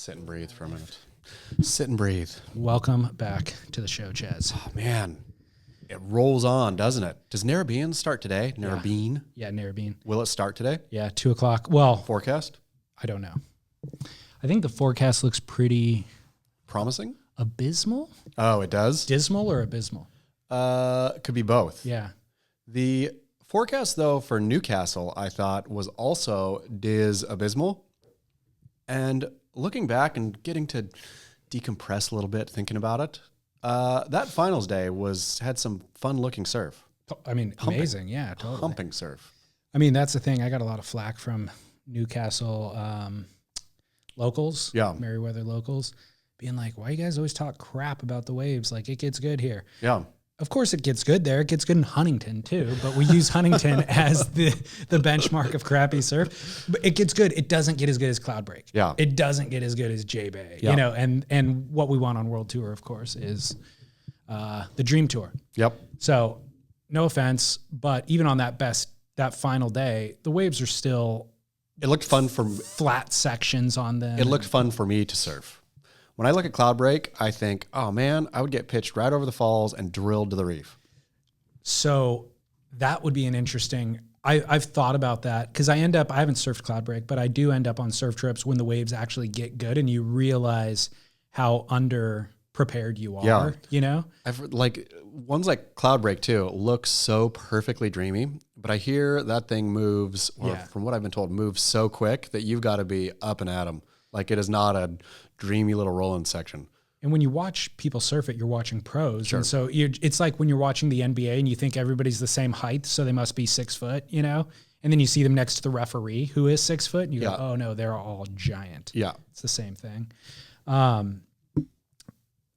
sit and breathe for a minute. Sit and breathe. Welcome back to the show, Chaz. Oh, man, it rolls on, doesn't it? Does Narrabeen start today? Narrabeen? Yeah, Narrabeen. Will it start today? Yeah, 2 o'clock. Well, Forecast? I don't know. I think the forecast looks pretty promising. Abysmal? Oh, it does? Dismal or abysmal? Could be both. Yeah. The forecast, though, for Newcastle, I thought was also abysmal. And looking back and getting to decompress a little bit, thinking about it, that finals day had some fun-looking surf. I mean, amazing. Yeah, totally. Humping surf. I mean, that's the thing. I got a lot of flack from Newcastle locals, Merriweather locals, being like, why you guys always talk crap about the waves? Like, it gets good here. Yeah. Of course it gets good there. It gets good in Huntington too, but we use Huntington as the benchmark of crappy surf. But it gets good. It doesn't get as good as Cloudbreak. Yeah. It doesn't get as good as J-Bay. Yeah. You know, and what we want on World Tour, of course, is the Dream Tour. Yep. So no offense, but even on that final day, the waves are still It looked fun for flat sections on them. It looked fun for me to surf. When I look at Cloudbreak, I think, oh man, I would get pitched right over the falls and drilled to the reef. So that would be an interesting, I've thought about that because I haven't surfed Cloudbreak, but I do end up on surf trips when the waves actually get good and you realize how under prepared you are, you know? Ones like Cloudbreak too look so perfectly dreamy, but I hear that thing moves, from what I've been told, moves so quick that you've got to be up and at 'em. Like it is not a dreamy little rolling section. And when you watch people surf it, you're watching pros. Sure. And so it's like when you're watching the NBA and you think everybody's the same height, so they must be 6 foot, you know? And then you see them next to the referee who is 6 foot and you go, oh no, they're all giant. Yeah. It's the same thing.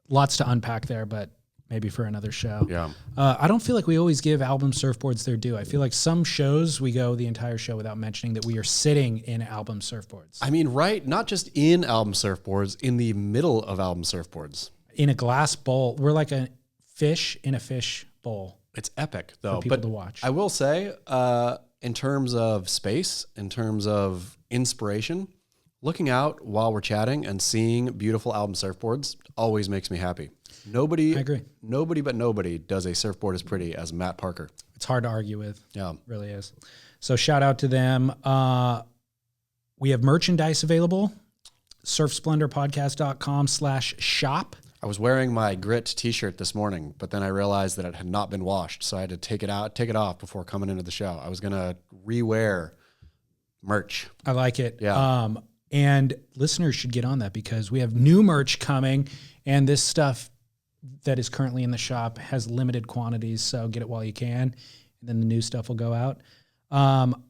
Lots to unpack there, but maybe for another show. Yeah. I don't feel like we always give album surfboards their due. I feel like some shows we go the entire show without mentioning that we are sitting in album surfboards. I mean, right? Not just in album surfboards, in the middle of album surfboards. In a glass bowl. We're like a fish in a fish bowl. It's epic, though. For people to watch. I will say, in terms of space, in terms of inspiration, looking out while we're chatting and seeing beautiful album surfboards always makes me happy. I agree. Nobody but nobody does a surfboard as pretty as Matt Parker. It's hard to argue with. Yeah. It really is. So shout out to them. We have merchandise available. surfsplendorpodcast.com/shop. I was wearing my Grit t-shirt this morning, but then I realized that it had not been washed. So I had to take it off before coming into the show. I was going to re-wear merch. I like it. Yeah. And listeners should get on that because we have new merch coming and this stuff that is currently in the shop has limited quantities. So get it while you can. And then the new stuff will go out.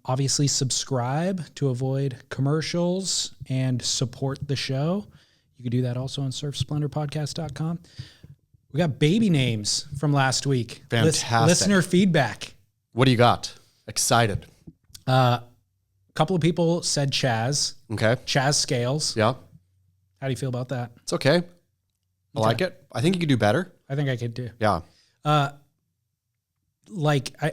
Obviously subscribe to avoid commercials and support the show. You can do that also on surfsplendorpodcast.com. We got baby names from last week. Fantastic. Listener feedback. What do you got? Excited. A couple of people said Chaz. Okay. Chaz Scales. Yeah. How do you feel about that? It's okay. I like it. I think you could do better. I think I could too. Yeah.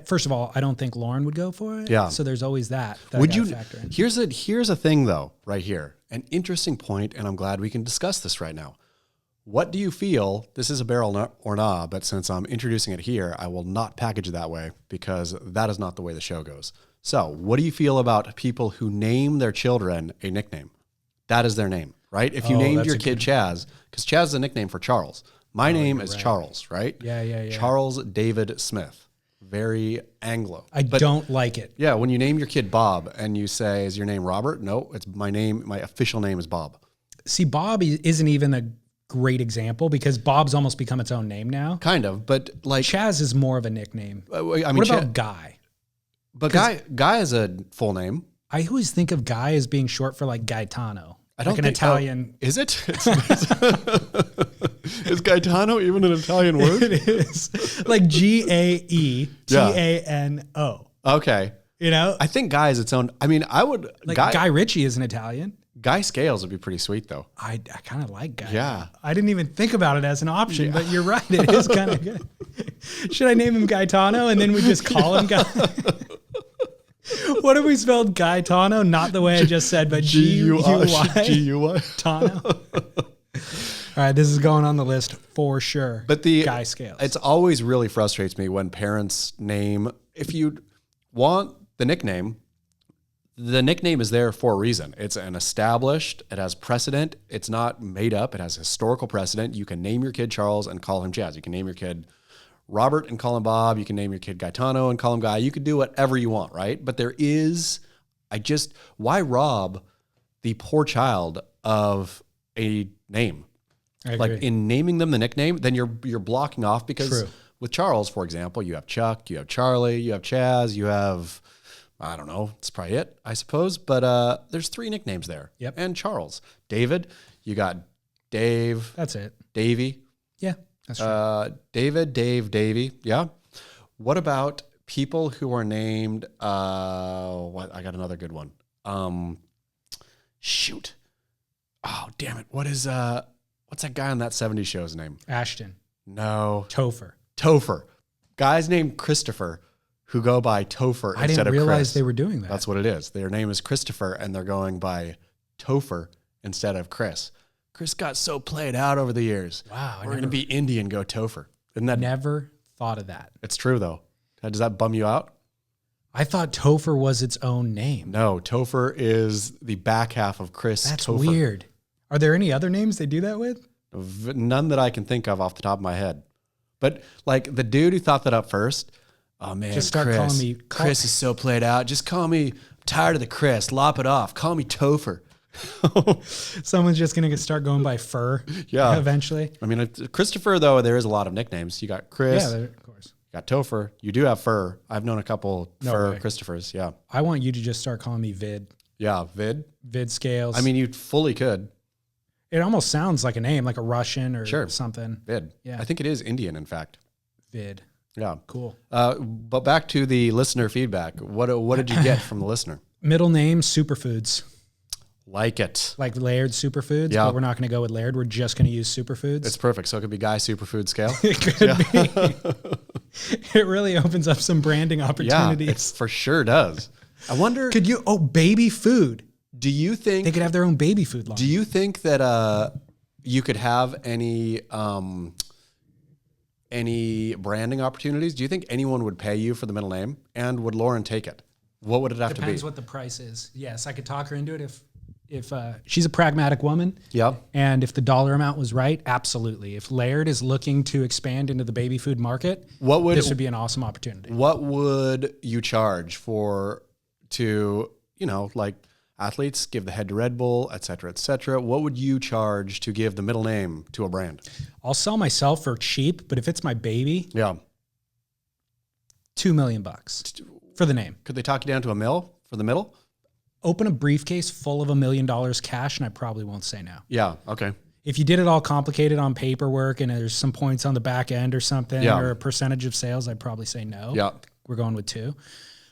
First of all, I don't think Lauren would go for it. Yeah. So there's always that. Would you? Factor in. Here's a thing though, right here, an interesting point, and I'm glad we can discuss this right now. What do you feel? This is a barrel or nah, but since I'm introducing it here, I will not package it that way because that is not the way the show goes. So, what do you feel about people who name their children a nickname? That is their name, right? If you named your kid Chaz, because Chaz is a nickname for Charles. My name is Charles, right? Yeah. Charles David Smith. Very Anglo. I don't like it. Yeah, when you name your kid Bob and you say, is your name Robert? No, it's my name. My official name is Bob. See, Bob isn't even a great example because Bob's almost become its own name now. Kind of, but like Chaz is more of a nickname. I mean, what about Guy? But Guy is a full name. I always think of Guy as being short for like Gaetano. I don't think an Italian. Is it? Is Gaetano even an Italian word? It is. Like Gaetano. Okay. You know? I think Guy is its own. I mean, I would. Like Guy Ritchie is an Italian. Guy Scales would be pretty sweet, though. I kind of like Guy. Yeah. I didn't even think about it as an option, but you're right. It is kind of good. Should I name him Gaetano and then we just call him Guy? What have we spelled Gaetano? Not the way I just said, but G-U-Y. G-U-Y. Tano. All right, this is going on the list for sure. But the guy scales. It's always really frustrates me when parents name, if you want the nickname is there for a reason. It's an established, it has precedent. It's not made up. It has historical precedent. You can name your kid Charles and call him Chaz. You can name your kid Robert and call him Bob. You can name your kid Gaetano and call him Guy. You can do whatever you want, right? But why rob the poor child of a name? Like in naming them the nickname, then you're blocking off because with Charles, for example, you have Chuck, you have Charlie, you have Chaz, you have, I don't know, that's probably it, I suppose. But there's 3 nicknames there. Yep. And Charles. David, you got Dave. That's it. Davey. Yeah, that's true. David, Dave, Davey. Yeah. What about people who are named, I got another good one. Shoot. Oh, damn it. What's that guy on that 70s show's name? Ashton. No. Topher. Guys named Christopher who go by Topher instead of Chris. I didn't realize they were doing that. That's what it is. Their name is Christopher and they're going by Topher instead of Chris. Chris got so played out over the years. Wow. We're going to be Indian, go Topher. Isn't that? Never thought of that. It's true though. Does that bum you out? I thought Topher was its own name. No, Topher is the back half of Chris. That's Topher. weird. Are there any other names they do that with? None that I can think of off the top of my head. But like the dude who thought that up first, oh man, just start Chris. calling me. Chris is so played out. Just call me, I'm tired of the Chris. Lop it off. Call me Topher. Someone's just going to start going by Fur eventually. I mean, Christopher, though, there is a lot of nicknames. You got Chris. Yeah, of course. You got Topher. You do have Fur. I've known a couple Fur way. Christophers. Yeah. I want you to just start calling me Vid. Yeah, Vid. Vid Scales. I mean, you fully could. It almost sounds like a name, like a Russian or something. Vid. Yeah. I think it is Indian, in fact. Vid. Yeah. Cool. But back to the listener feedback. What did you get from the listener? Middle name, Superfoods. Like it. Like Laird Superfoods, Yeah. but we're not going to go with Laird. We're just going to use Superfoods. It's perfect. So it could be Guy Superfood Scale. It could be. It really opens up some branding opportunities. Yeah, it for sure does. I wonder. Baby food. Do you think they could have their own baby food line? Do you think that you could have any branding opportunities? Do you think anyone would pay you for the middle name? And would Lauren take it? What would it have to be? Depends what the price is. Yes, I could talk her into it if she's a pragmatic woman. Yep. And if the dollar amount was right, absolutely. If Laird is looking to expand into the baby food market, this would be an awesome opportunity. What would you charge like athletes give the head to Red Bull, et cetera, et cetera? What would you charge to give the middle name to a brand? I'll sell myself for cheap, but if it's my baby, yeah, $2 million for the name. Could they talk you down to $1 million for the middle? Open a briefcase full of $1 million cash, and I probably won't say no. Yeah. Okay. If you did it all complicated on paperwork and there's some points on the back end or something, or a percentage of sales, I'd probably say no. Yeah. We're going with 2.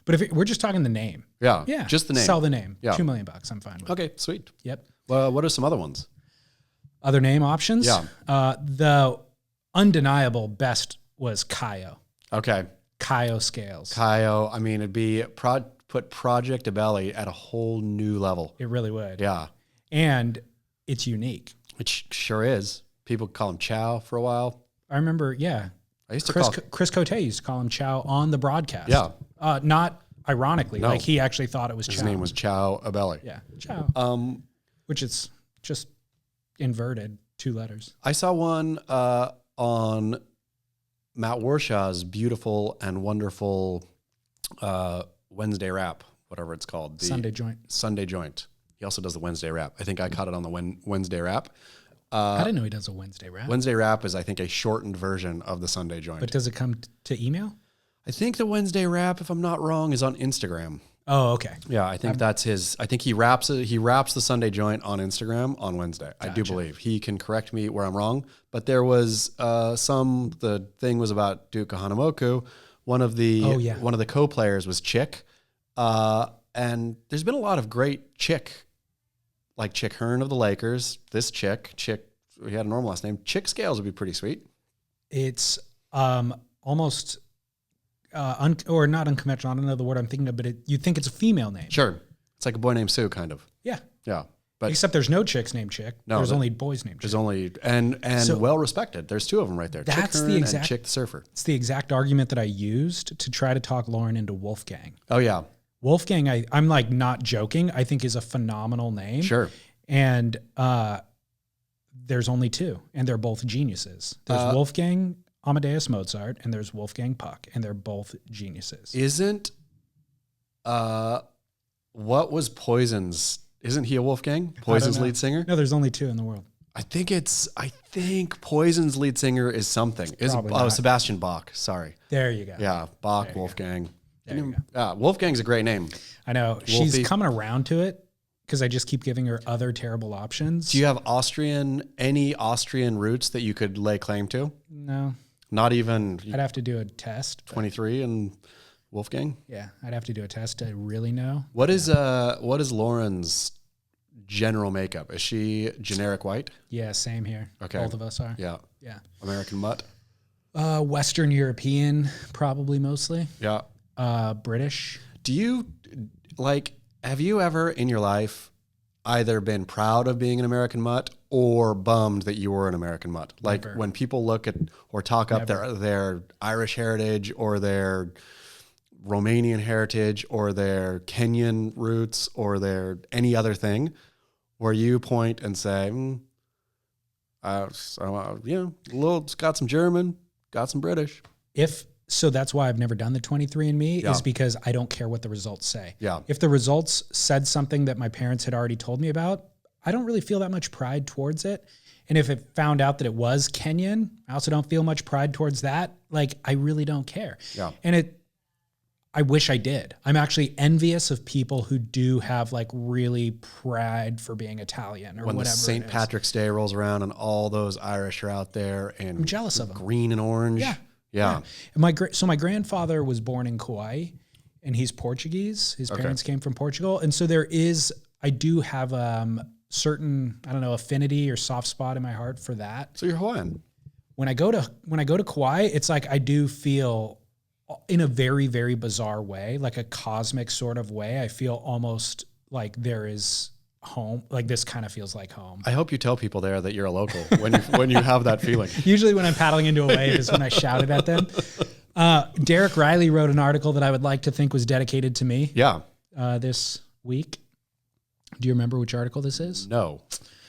But if we're just talking the name. Yeah. Yeah. Just the name. Sell the name. Yeah. $2 million. I'm fine with. Okay. Sweet. Yep. Well, what are some other ones? Other name options? Yeah. The undeniable best was Kaio. Okay. Kaio Scales. Kaio. I mean, it'd be put Project Abelli at a whole new level. It really would. Yeah. And it's unique. It sure is. People call him Chow for a while. I remember, yeah. I used to Chris Cote used to call him Chow on the broadcast. Yeah. Not ironically. No. Like he actually thought it was Chow. His name was Chow Abelli. Yeah. Chow. Which is just inverted 2 letters. I saw one on Matt Warshaw's beautiful and wonderful Wednesday wrap, whatever it's called. The Sunday Joint. He also does the Wednesday wrap. I think I caught it on the Wednesday wrap. I didn't know he does a Wednesday wrap. Wednesday wrap is, I think, a shortened version of the Sunday Joint. But does it come to email? I think the Wednesday wrap, if I'm not wrong, is on Instagram. Oh, okay. Yeah, I think that's his. I think he wraps it. He wraps the Sunday Joint on Instagram on Wednesday. Gotcha. I do believe he can correct me where I'm wrong. But there was the thing was about Duke Kahanamoku. One of the co-players was Chick, and there's been a lot of great Chick, like Chick Hearn of the Lakers. This Chick, he had a normal last name. Chick Scales would be pretty sweet. It's almost or not unconventional. I don't know the word I'm thinking of, but you think it's a female name. Sure. It's like a boy named Sue, kind of. Yeah. Yeah. But except there's no chicks named Chick. No, there's only boys named Chick. There's only, and so, well respected. There's two of them right there. That's Chick the exact, and Chick the Surfer. It's the exact argument that I used to try to talk Lauren into Wolfgang. Oh, yeah. Wolfgang, I'm like not joking, I think is a phenomenal name. Sure. And there's only two, and they're both geniuses. There's Wolfgang Amadeus Mozart, and there's Wolfgang Puck, and they're both geniuses. What was Poison's? Isn't he a Wolfgang? Poison's lead singer? No, there's only two in the world. I think Poison's lead singer is something. Sebastian Bach. Sorry. There you go. Yeah, Bach, Wolfgang. There you go. Wolfgang's a great name. I know. Wolfie. She's coming around to it because I just keep giving her other terrible options. Do you have any Austrian roots that you could lay claim to? No. Not even. I'd have to do a test. 23 and Wolfgang? Yeah, I'd have to do a test to really know. What is Lauren's general makeup? Is she generic white? Yeah, same here. Okay. Both of us are. Yeah. Yeah. American mutt? Western European, probably mostly. Yeah. British. Have you ever in your life either been proud of being an American mutt or bummed that you were an American mutt? Like Never. when people look at or talk up their Irish heritage or their Romanian heritage or their Kenyan roots or their any other thing, where you point and say, it's got some German, got some British. So that's why I've never done the 23andMe is because I don't care what the results say. Yeah. If the results said something that my parents had already told me about, I don't really feel that much pride towards it. And if it found out that it was Kenyan, I also don't feel much pride towards that. Like, I really don't care. Yeah. And I wish I did. I'm actually envious of people who do have like really pride for being Italian or when whatever. The St. Patrick's Day rolls around and all those Irish are out there and I'm jealous of them. Green and orange. Yeah. Yeah. And my grandfather was born in Kauai and he's Portuguese. His parents came from Portugal. And so I do have certain, affinity or soft spot in my heart for that. So you're Hawaiian. When I go to Kauai, it's like I do feel in a very, very bizarre way, like a cosmic sort of way. I feel almost like there is home. Like this kind of feels like home. I hope you tell people there that you're a local when you have that feeling. Usually when I'm paddling into a wave is when I shouted at them. Derek Riley wrote an article that I would like to think was dedicated to me. Yeah. This week. Do you remember which article this is? No.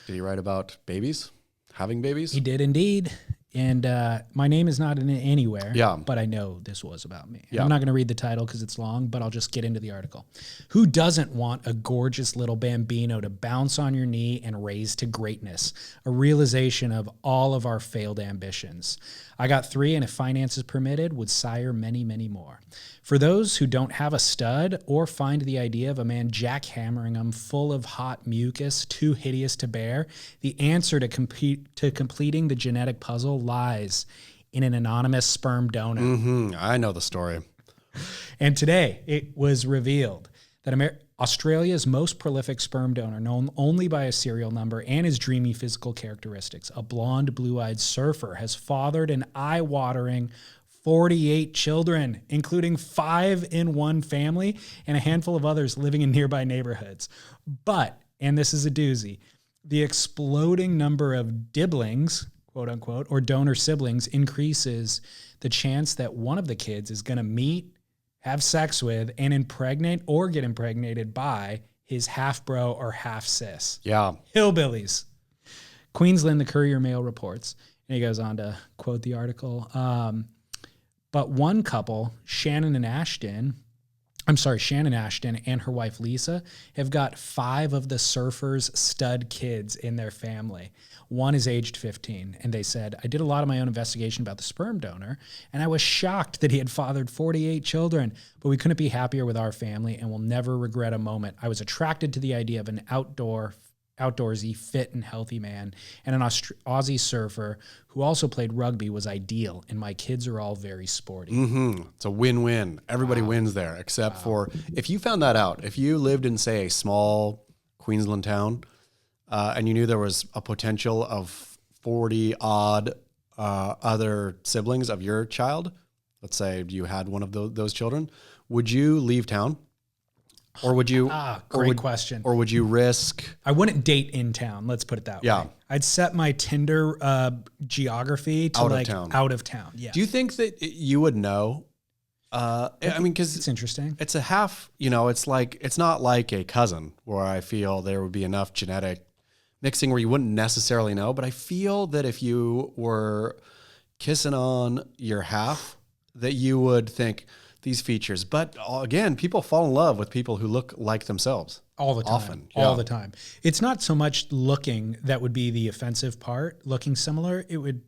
Did he write about babies? Having babies? He did indeed. And my name is not in it anywhere, yeah. But I know this was about me. Yeah. I'm not going to read the title because it's long, but I'll just get into the article. Who doesn't want a gorgeous little bambino to bounce on your knee and raise to greatness? A realization of all of our failed ambitions. I got 3, and if finances permitted, would sire many, many more. For those who don't have a stud or find the idea of a man jackhammering them full of hot mucus too hideous to bear, the answer to completing the genetic puzzle lies in an anonymous sperm donor. Mm-hmm. I know the story. And today it was revealed that Australia's most prolific sperm donor, known only by a serial number and his dreamy physical characteristics, a blonde, blue-eyed surfer, has fathered an eye-watering 48 children, including 5 in one family and a handful of others living in nearby neighborhoods. But, and this is a doozy, the exploding number of dibblings, quote unquote, or donor siblings increases the chance that one of the kids is going to meet, have sex with, and impregnate or get impregnated by his half bro or half sis. Yeah. Hillbillies. Queensland, the Courier Mail reports, and he goes on to quote the article. But one couple, Shannon Ashton and her wife Lisa, have got 5 of the surfer's stud kids in their family. One is aged 15, and they said, I did a lot of my own investigation about the sperm donor, and I was shocked that he had fathered 48 children, but we couldn't be happier with our family and will never regret a moment. I was attracted to the idea of an outdoorsy, fit and healthy man, and an Aussie surfer who also played rugby was ideal, and my kids are all very sporty. Mm-hmm. It's a win-win. Everybody wins there, except for if you found that out, if you lived in, say, a small Queensland town, and you knew there was a potential of 40-odd other siblings of your child, let's say you had one of those children, would you leave town? Or would you? Great question. Or would you risk? I wouldn't date in town. Let's put it that way. I'd set my Tinder geography to out of town. Yeah. Do you think that you would know? I mean, because it's interesting. It's a half. It's not like a cousin where I feel there would be enough genetic mixing where you wouldn't necessarily know. But I feel that if you were kissing on your half, that you would think these features. But again, people fall in love with people who look like themselves. All the time. Often. All the time. It's not so much looking that would be the offensive part, looking similar. It would,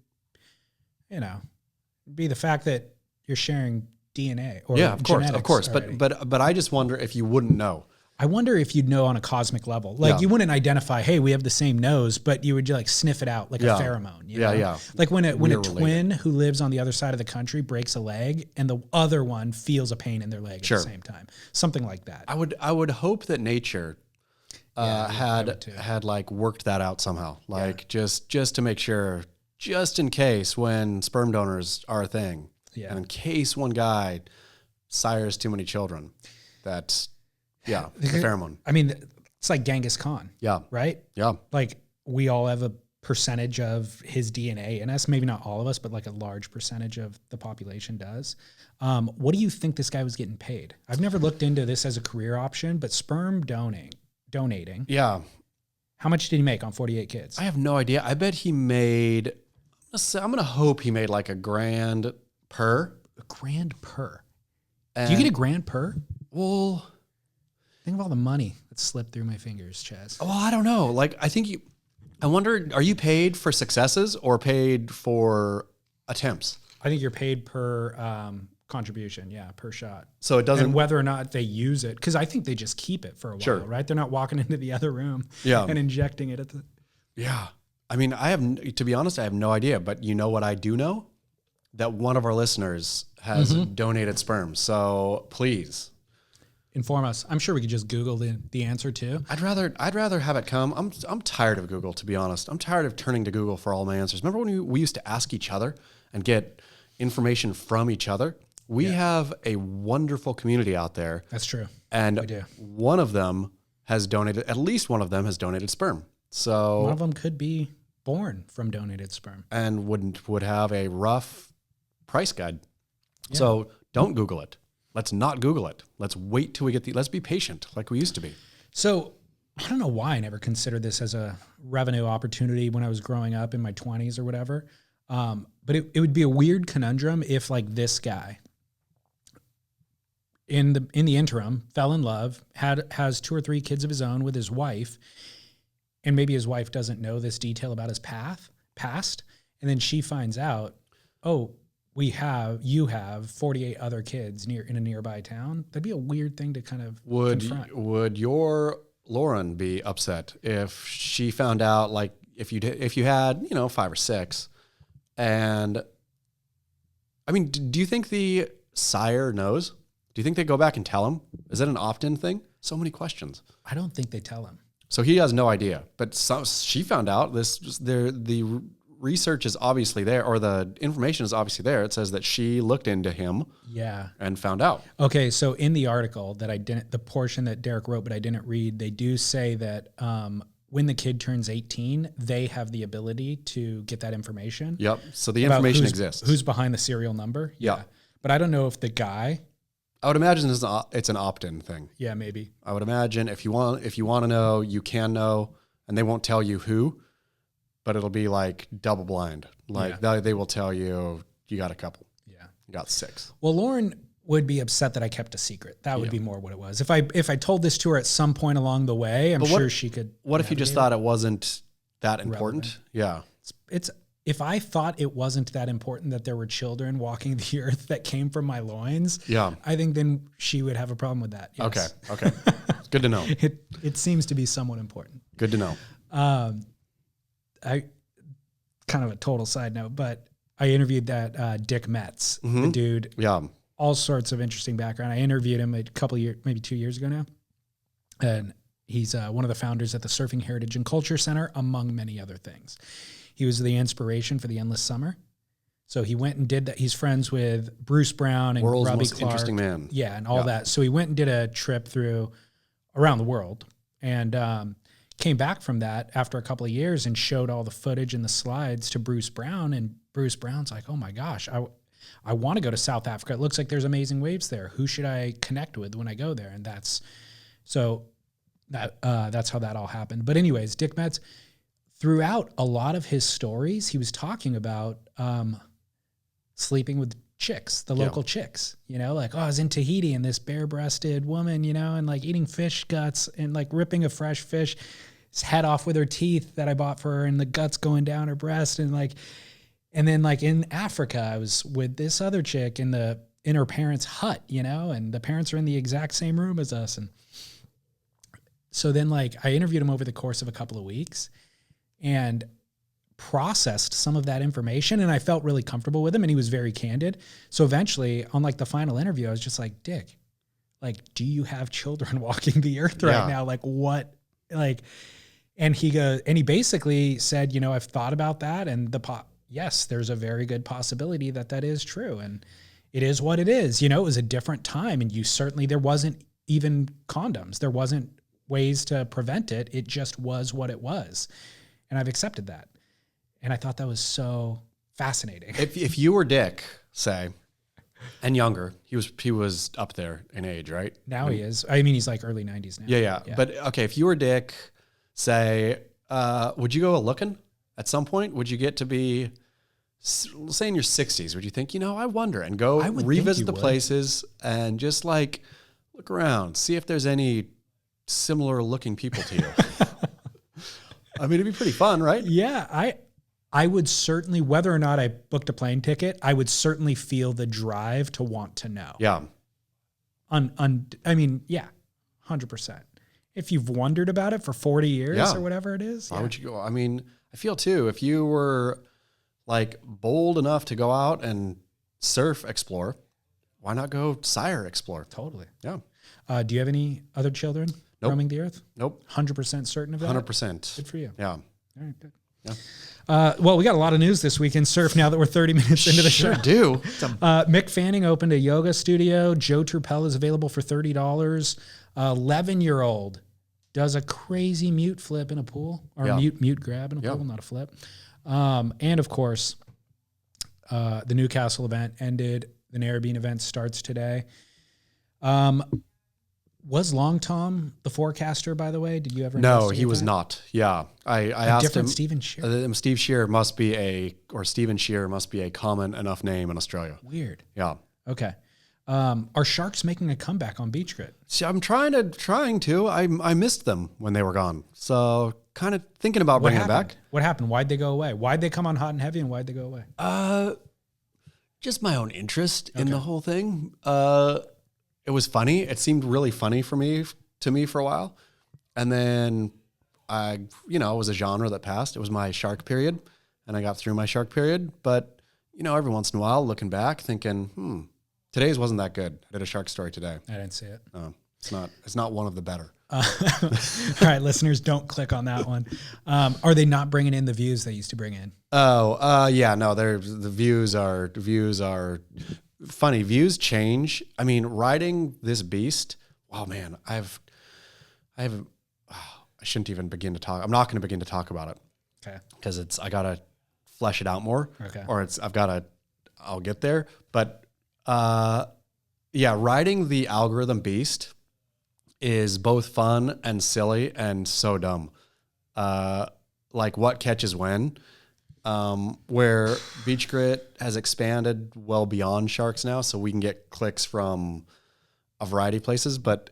be the fact that you're sharing DNA or of course. But I just wonder if you wouldn't know. I wonder if you'd know on a cosmic level. You wouldn't identify, hey, we have the same nose, but you would like sniff it out like a pheromone. You know? Like when a twin who lives on the other side of the country breaks a leg and the other one feels a pain in their leg at the same time. Something like that. I would hope that nature had like worked that out somehow. Just to make sure, just in case when sperm donors are a thing. Yeah. And in case one guy sires too many children, that's the pheromone. I mean, it's like Genghis Khan. Yeah. Right? Yeah. Like we all have a percentage of his DNA in us. Maybe not all of us, but like a large percentage of the population does. What do you think this guy was getting paid? I've never looked into this as a career option, but sperm donating. Yeah. How much did he make on 48 kids? I have no idea. I bet he made, I'm going to hope he made like $1,000 per. $1,000 per. Do you get $1,000 per? Well, think of all the money that slipped through my fingers, Chaz. Well, I don't know. I wonder, are you paid for successes or paid for attempts? I think you're paid per contribution, per shot. So it doesn't... And whether or not they use it, because I think they just keep it for a while, right? They're not walking into the other room and injecting it at the... Yeah. I mean, to be honest, I have no idea, but you know what I do know? That one of our listeners has donated sperm. So please... inform us. I'm sure we could just Google the answer too. I'd rather have it come. I'm tired of Google, to be honest. I'm tired of turning to Google for all my answers. Remember when we used to ask each other and get information from each other? We have a wonderful community out there. That's true. And we do. One of them has donated, at least one of them has donated sperm. So one of them could be born from donated sperm. And would have a rough price guide. Yeah. So don't Google it. Let's not Google it. Let's wait till we get let's be patient like we used to be. So I don't know why I never considered this as a revenue opportunity when I was growing up in my 20s or whatever. But it would be a weird conundrum if like this guy in the interim fell in love, has 2 or 3 kids of his own with his wife, and maybe his wife doesn't know this detail about his past, and then she finds out, oh, you have 48 other kids in a nearby town. That'd be a weird thing to kind of confront. Would your Lauren be upset if she found out, like if you had 5 or 6, and I mean, do you think the sire knows? Do you think they go back and tell him? Is it an opt-in thing? So many questions. I don't think they tell him. So he has no idea, but she found out the research is obviously there, or the information is obviously there. It says that she looked into him and found out. Okay, so in the article the portion that Derek wrote but I didn't read, they do say that when the kid turns 18, they have the ability to get that information. Yep, so the information exists. Who's behind the serial number. Yeah. But I don't know if the guy... I would imagine it's an opt-in thing. Yeah, maybe. I would imagine if you want to know, you can know, and they won't tell you who, but it'll be like double blind. Like they will tell you got a couple. Yeah. You got 6. Well, Lauren would be upset that I kept a secret. That would be more what it was. If I told this to her at some point along the way, I'm sure she could. What if you just thought it wasn't that important? Relevant. Yeah. If I thought it wasn't that important that there were children walking the earth that came from my loins, I think then she would have a problem with that. Yes. Okay. Good to know. It seems to be somewhat important. Good to know. I kind of a total side note, but I interviewed that Dick Metz, the dude. Yeah. All sorts of interesting background. I interviewed him a couple years, maybe 2 years ago now. And he's one of the founders at the Surfing Heritage and Culture Center, among many other things. He was the inspiration for the Endless Summer. So he went and did that. He's friends with Bruce Brown and World's Robbie most Clark. interesting man. Yeah, and all that. So he went and did a trip around the world and came back from that after a couple of years and showed all the footage and the slides to Bruce Brown. And Bruce Brown's like, oh my gosh, I want to go to South Africa. It looks like there's amazing waves there. Who should I connect with when I go there? And that's how that all happened. But anyways, Dick Metz, throughout a lot of his stories, he was talking about sleeping with chicks, the local chicks, like, oh, I was in Tahiti and this bare-breasted woman, and like eating fish guts and like ripping a fresh fish, his head off with her teeth that I bought for her and the guts going down her breast. And then like in Africa, I was with this other chick in her parents' hut, and the parents are in the exact same room as us. And so then like I interviewed him over the course of a couple of weeks and processed some of that information, and I felt really comfortable with him, and he was very candid. So eventually on like the final interview, I was just like, Dick, like, do you have children walking the earth right now? Like what, like, and he basically said, I've thought about that, and yes, there's a very good possibility that is true. And it is what it is. It was a different time, and there wasn't even condoms. There wasn't ways to prevent it. It just was what it was. And I've accepted that. And I thought that was so fascinating. If you were Dick, say, and younger, he was up there in age, right? Now he is. I mean, he's like early 90s now. Yeah. But okay, if you were Dick, say, would you go looking at some point? Would you get to be, say in your 60s, would you think, I wonder, and go revisit the places and just like look around, see if there's any similar looking people to you? I mean, it'd be pretty fun, right? Yeah, I would certainly, whether or not I booked a plane ticket, I would certainly feel the drive to want to know. Yeah. I mean, yeah, 100%. If you've wondered about it for 40 years or whatever it is. Why would you go? I mean, I feel too, if you were like bold enough to go out and surf explore, why not go sire explore? Totally. Yeah. Do you have any other children roaming the earth? Nope. 100% certain of that? 100%. Good for you. Yeah. All right, good. Yeah. Well, we got a lot of news this week in surf now that we're 30 minutes into the show. Sure do. Mick Fanning opened a yoga studio. Joe Turpel is available for $30. 11-year-old does a crazy mute flip in a pool, or mute grab in a pool, not a flip. And of course, the Newcastle event ended. The Narrabeen event starts today. Was Long Tom the forecaster, by the way? Did you ever? No, he was not. Yeah, I asked him. Stephen Shearer. Steve Shearer must be Stephen Shearer must be a common enough name in Australia. Weird. Yeah. Okay. Are sharks making a comeback on Beach Grit? See, I'm trying to. I missed them when they were gone. So kind of thinking about bringing them back. What happened? Why'd they go away? Why'd they come on Hot and Heavy, and why'd they go away? Just my own interest in the whole thing. It was funny. It seemed really funny to me for a while. And then it was a genre that passed. It was my shark period, and I got through my shark period. But, every once in a while, looking back, thinking, today's wasn't that good. I did a shark story today. I didn't see it. No, it's not one of the better. All right, listeners, don't click on that one. Are they not bringing in the views they used to bring in? Yeah, no, the views are funny. Views change. I mean, riding this beast. Oh man, I shouldn't even begin to talk. I'm not going to begin to talk about it. Okay. Because I gotta flesh it out more. Okay. Or I'll get there. But riding the algorithm beast is both fun and silly and so dumb. Like what catches when. Where Beach Grit has expanded well beyond sharks now, so we can get clicks from a variety of places. But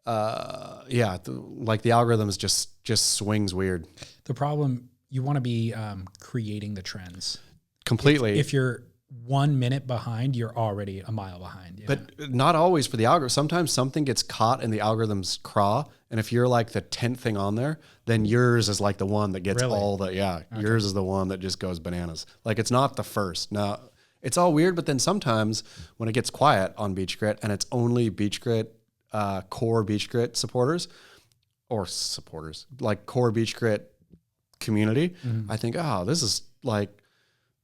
the algorithms just swings weird. The problem, you want to be creating the trends Completely. If you're 1 minute behind, you're already a mile behind. Yeah. But not always for the algorithm. Sometimes something gets caught in the algorithm's craw, and if you're like the 10th thing on there, then yours is like the one that gets all the, yours is the one that just goes bananas. Like it's not the first. Now, it's all weird, but then sometimes when it gets quiet on Beach Grit and it's only Beach Grit, core Beach Grit supporters, like core Beach Grit community, I think, this is like,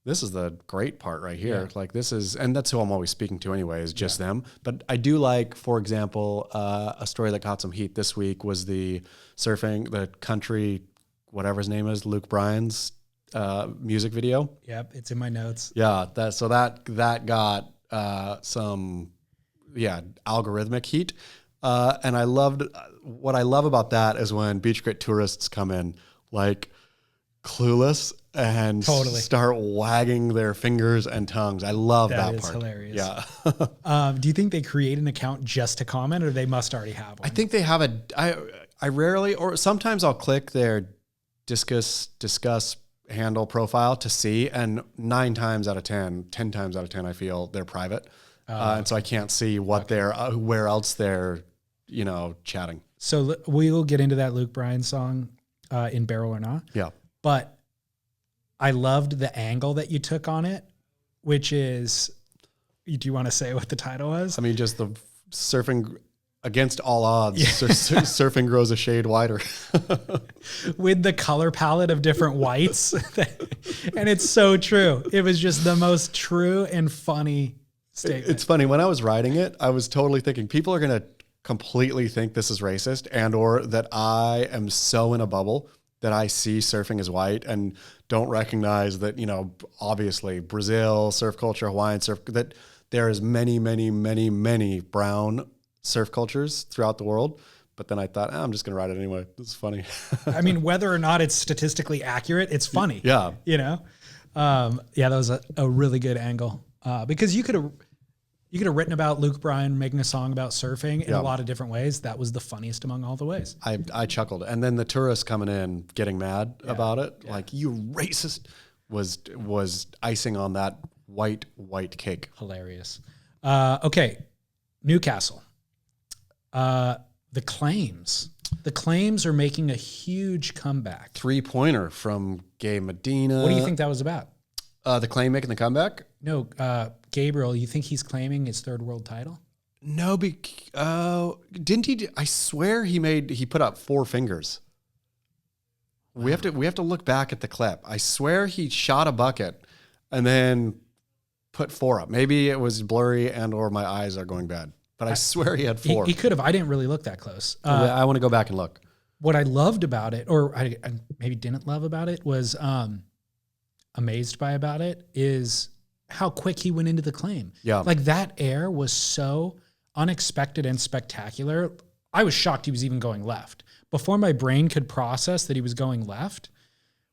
this is the great part right here. Yeah. Like this is, and that's who I'm always speaking to anyway, is just them. But I do like, for example, a story that got some heat this week was the country, whatever his name is, Luke Bryan's music video. Yep, it's in my notes. Yeah, that got some algorithmic heat. And what I love about that is when beach grit tourists come in like clueless and start wagging their fingers and tongues. I love that is part. Hilarious. Yeah. Do you think they create an account just to comment, or they must already have one? I think they have I rarely, or sometimes I'll click their discuss handle profile to see, and 10 times out of 10, I feel they're private. And so I can't see what they're, where else they're, chatting. So we will get into that Luke Bryan song in Barrel or Not. Yeah. But I loved the angle that you took on it, which is, do you want to say what the title was? I mean, just the surfing against all odds, surfing grows a shade wider. With the color palette of different whites. And it's so true. It was just the most true and funny statement. It's funny. When I was writing it, I was totally thinking people are going to completely think this is racist, and or that I am so in a bubble that I see surfing as white and don't recognize that, obviously Brazil, surf culture, Hawaiian surf, that there is many, many, many, many brown surf cultures throughout the world. But then I thought, I'm just going to write it anyway. This is funny. I mean, whether or not it's statistically accurate, it's funny. Yeah. That was a really good angle. Because you could have written about Luke Bryan making a song about surfing in a lot of different ways. That was the funniest among all the ways. I chuckled. And then the tourists coming in getting mad about it, like, you racist, was icing on that white cake. Hilarious. Okay, Newcastle. The claims are making a huge comeback. 3-pointer from Gabe Medina. What do you think that was about? The claim making the comeback? No, Gabriel, you think he's claiming his third world title? No, didn't he? I swear he put up 4 fingers. Wow. We have to look back at the clip. I swear he shot a bucket and then put 4 up. Maybe it was blurry and or my eyes are going bad. But I swear he had 4. He could have. I didn't really look that close. I want to go back and look. What I loved about it, or I maybe didn't love about it, was amazed by about it, is how quick he went into the claim. Yeah. Like that air was so unexpected and spectacular. I was shocked he was even going left. Before my brain could process that he was going left,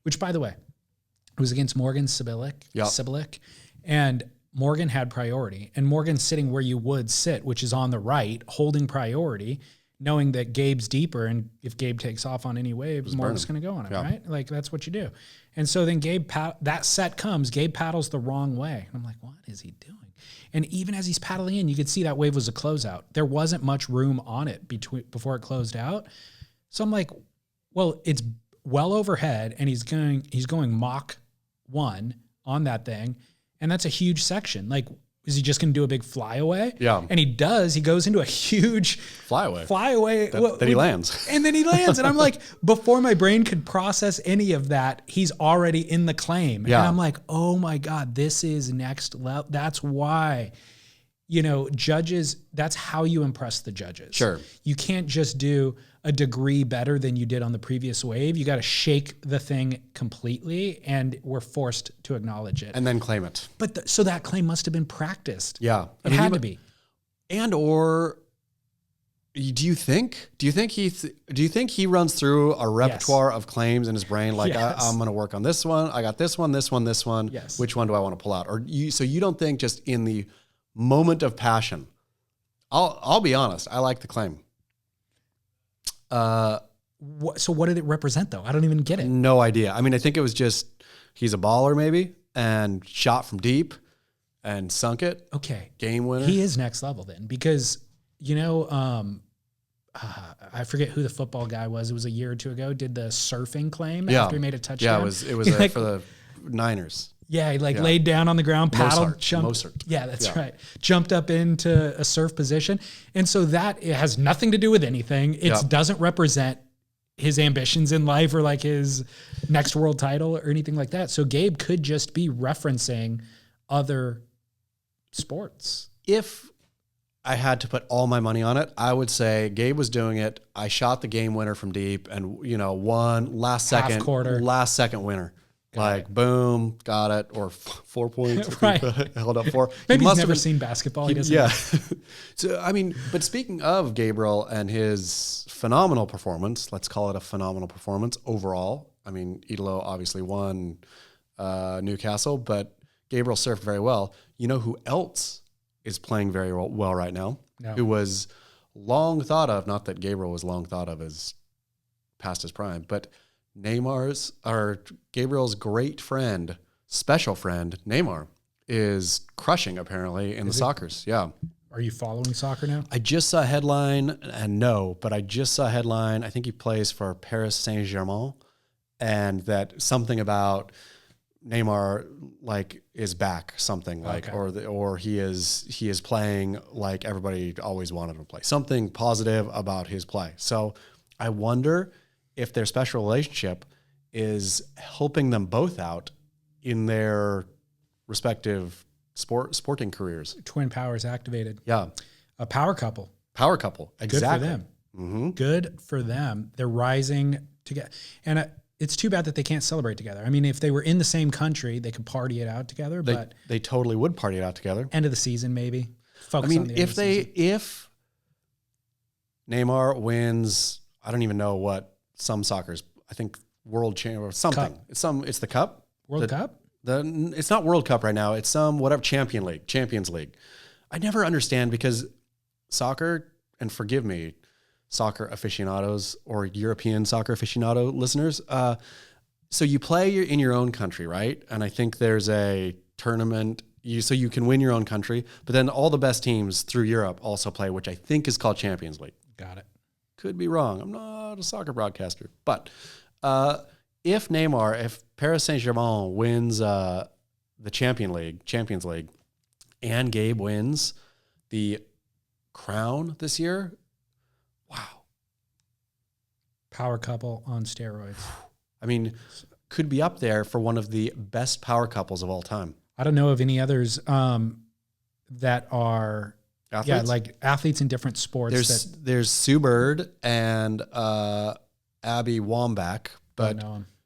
which, by the way, it was against Morgan Sibilic. And Morgan had priority, and Morgan's sitting where you would sit, which is on the right, holding priority, knowing that Gabe's deeper, and if Gabe takes off on any wave, Morgan's going to go on it, right? Like, that's what you do. And so then that set comes, Gabe paddles the wrong way. And I'm like, what is he doing? And even as he's paddling in, you could see that wave was a closeout. There wasn't much room on it before it closed out. So I'm like, well, it's well overhead, and he's going Mach 1 on that thing. And that's a huge section. Like, is he just going to do a big flyaway? Yeah. And he does. He goes into a huge flyaway. That he lands. And then he lands. And I'm like, before my brain could process any of that, he's already in the claim. Yeah. And I'm like, oh my God, this is next level. That's why, judges, that's how you impress the judges. Sure. You can't just do a degree better than you did on the previous wave. You got to shake the thing completely, and we're forced to acknowledge it. And then claim it. But so that claim must have been practiced. Yeah. It had to be. And or do you think he runs through a repertoire of claims in his brain? Like, I'm going to work on this one. I got this one. Yes. Which one do I want to pull out? So you don't think just in the moment of passion? I'll be honest. I like the claim. So what did it represent, though? I don't even get it. No idea. I mean, I think it was just he's a baller maybe, and shot from deep and sunk it. Okay. Game winner. He is next level then, because, I forget who the football guy was. It was a year or two ago, did the surfing claim after he made a touchdown. Yeah, it was for the Niners. Yeah, he laid down on the ground, paddled, jumped. Yeah, that's right. Jumped up into a surf position. And so it has nothing to do with anything. It doesn't represent his ambitions in life or like his next world title or anything like that. So Gabe could just be referencing other sports. If I had to put all my money on it, I would say Gabe was doing it. I shot the game winner from deep and, won last second winner. Like, boom, got it. Or 4 points. Right. Held up 4. Maybe he's never seen basketball. He doesn't. Yeah. So, but speaking of Gabriel and his phenomenal performance, let's call it a phenomenal performance overall. Idolo obviously won Newcastle, but Gabriel surfed very well. You know who else is playing very well right now? No. Who was long thought of, not that Gabriel was long thought of as past his prime, but Gabriel's great friend, special friend, Neymar, is crushing apparently in the soccers. Yeah. Are you following soccer now? I just saw a headline, and I think he plays for Paris Saint-Germain, and that something about Neymar is back, something like, okay. or he is playing like everybody always wanted him to play. Something positive about his play. So I wonder if their special relationship is helping them both out in their respective sporting careers. Twin powers activated. Yeah. A power couple. Exactly. Good for them. Mm-hmm. Good for them. They're rising together. And it's too bad that they can't celebrate together. If they were in the same country, they could party it out together, but they totally would party it out together. End of the season, maybe. Focus on the end of the season. If Neymar wins, I don't even know what some soccer's, I think world champ or something. Cup. It's the cup. Cup? It's not World Cup right now. It's some whatever Champions League. I never understand because soccer, and forgive me, soccer aficionados or European soccer aficionado listeners. So you play in your own country, right? And I think there's a tournament so you can win your own country, but then all the best teams through Europe also play, which I think is called Champions League. Got it. Could be wrong. I'm not a soccer broadcaster, but if Paris Saint-Germain wins the Champions League, and Gabe wins the crown this year, wow. Power couple on steroids. Could be up there for one of the best power couples of all time. I don't know of any others that are athletes? Yeah, like athletes in different sports. There's Sue Bird and Abby Wambach, but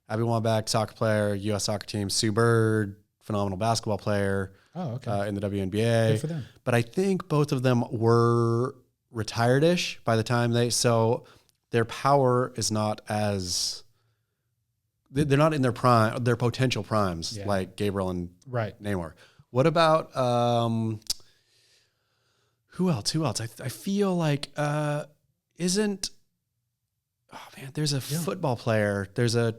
Abby Wambach, soccer player, U.S. soccer team. Sue Bird, phenomenal basketball player. Oh, okay. In the WNBA. Good for them. But I think both of them were retired-ish by the time so their power is not as, they're not in their prime, their potential primes, like Gabriel and Neymar. What about, who else? I feel like, there's a football player. There's a,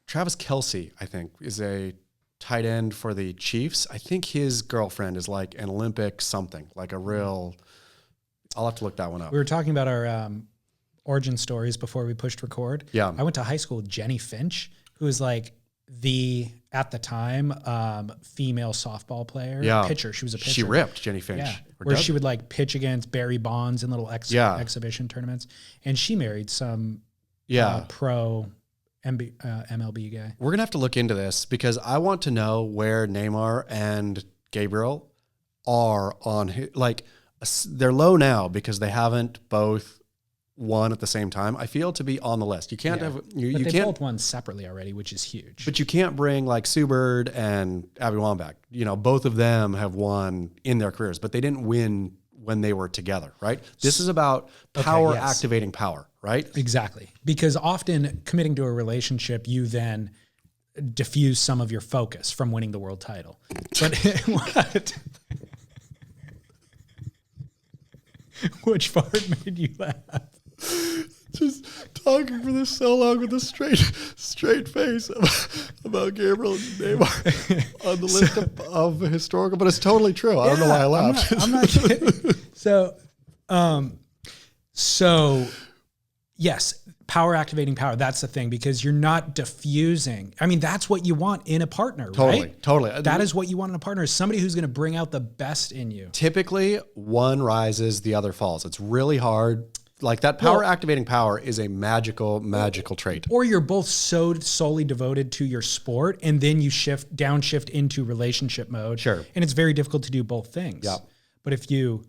Travis Kelce, I think, is a tight end for the Chiefs. I think his girlfriend is like an Olympic something, like a real, I'll have to look that one up. We were talking about our origin stories before we pushed record. Yeah. I went to high school with Jenny Finch, who was like at the time, female softball player, pitcher. She was a pitcher. She ripped, Jenny Finch. Yeah. Where she would like pitch against Barry Bonds in little exhibition tournaments. And she married some pro MLB guy. We're going to have to look into this because I want to know where Neymar and Gabriel are on they're low now because they haven't both won at the same time. I feel to be on the list. You can't have you they can't both won separately already, which is huge. But you can't bring like Sue Bird and Abby Wambach. Both of them have won in their careers, but they didn't win when they were together, right? This is about power activating power, right? Exactly. Because often committing to a relationship, you then diffuse some of your focus from winning the world title. But what? Which part made you laugh? Just talking for this so long with a straight face about Gabriel and Neymar on the list of historical, but it's totally true. I don't know why I laughed. I'm not kidding. So yes, power activating power. That's the thing, because you're not diffusing. That's what you want in a partner, right? Totally. That is what you want in a partner, is somebody who's going to bring out the best in you. Typically, one rises, the other falls. It's really hard Like that power activating power is a magical trait. Or you're both so solely devoted to your sport, and then you downshift into relationship mode. Sure. And it's very difficult to do both things. Yeah. But if you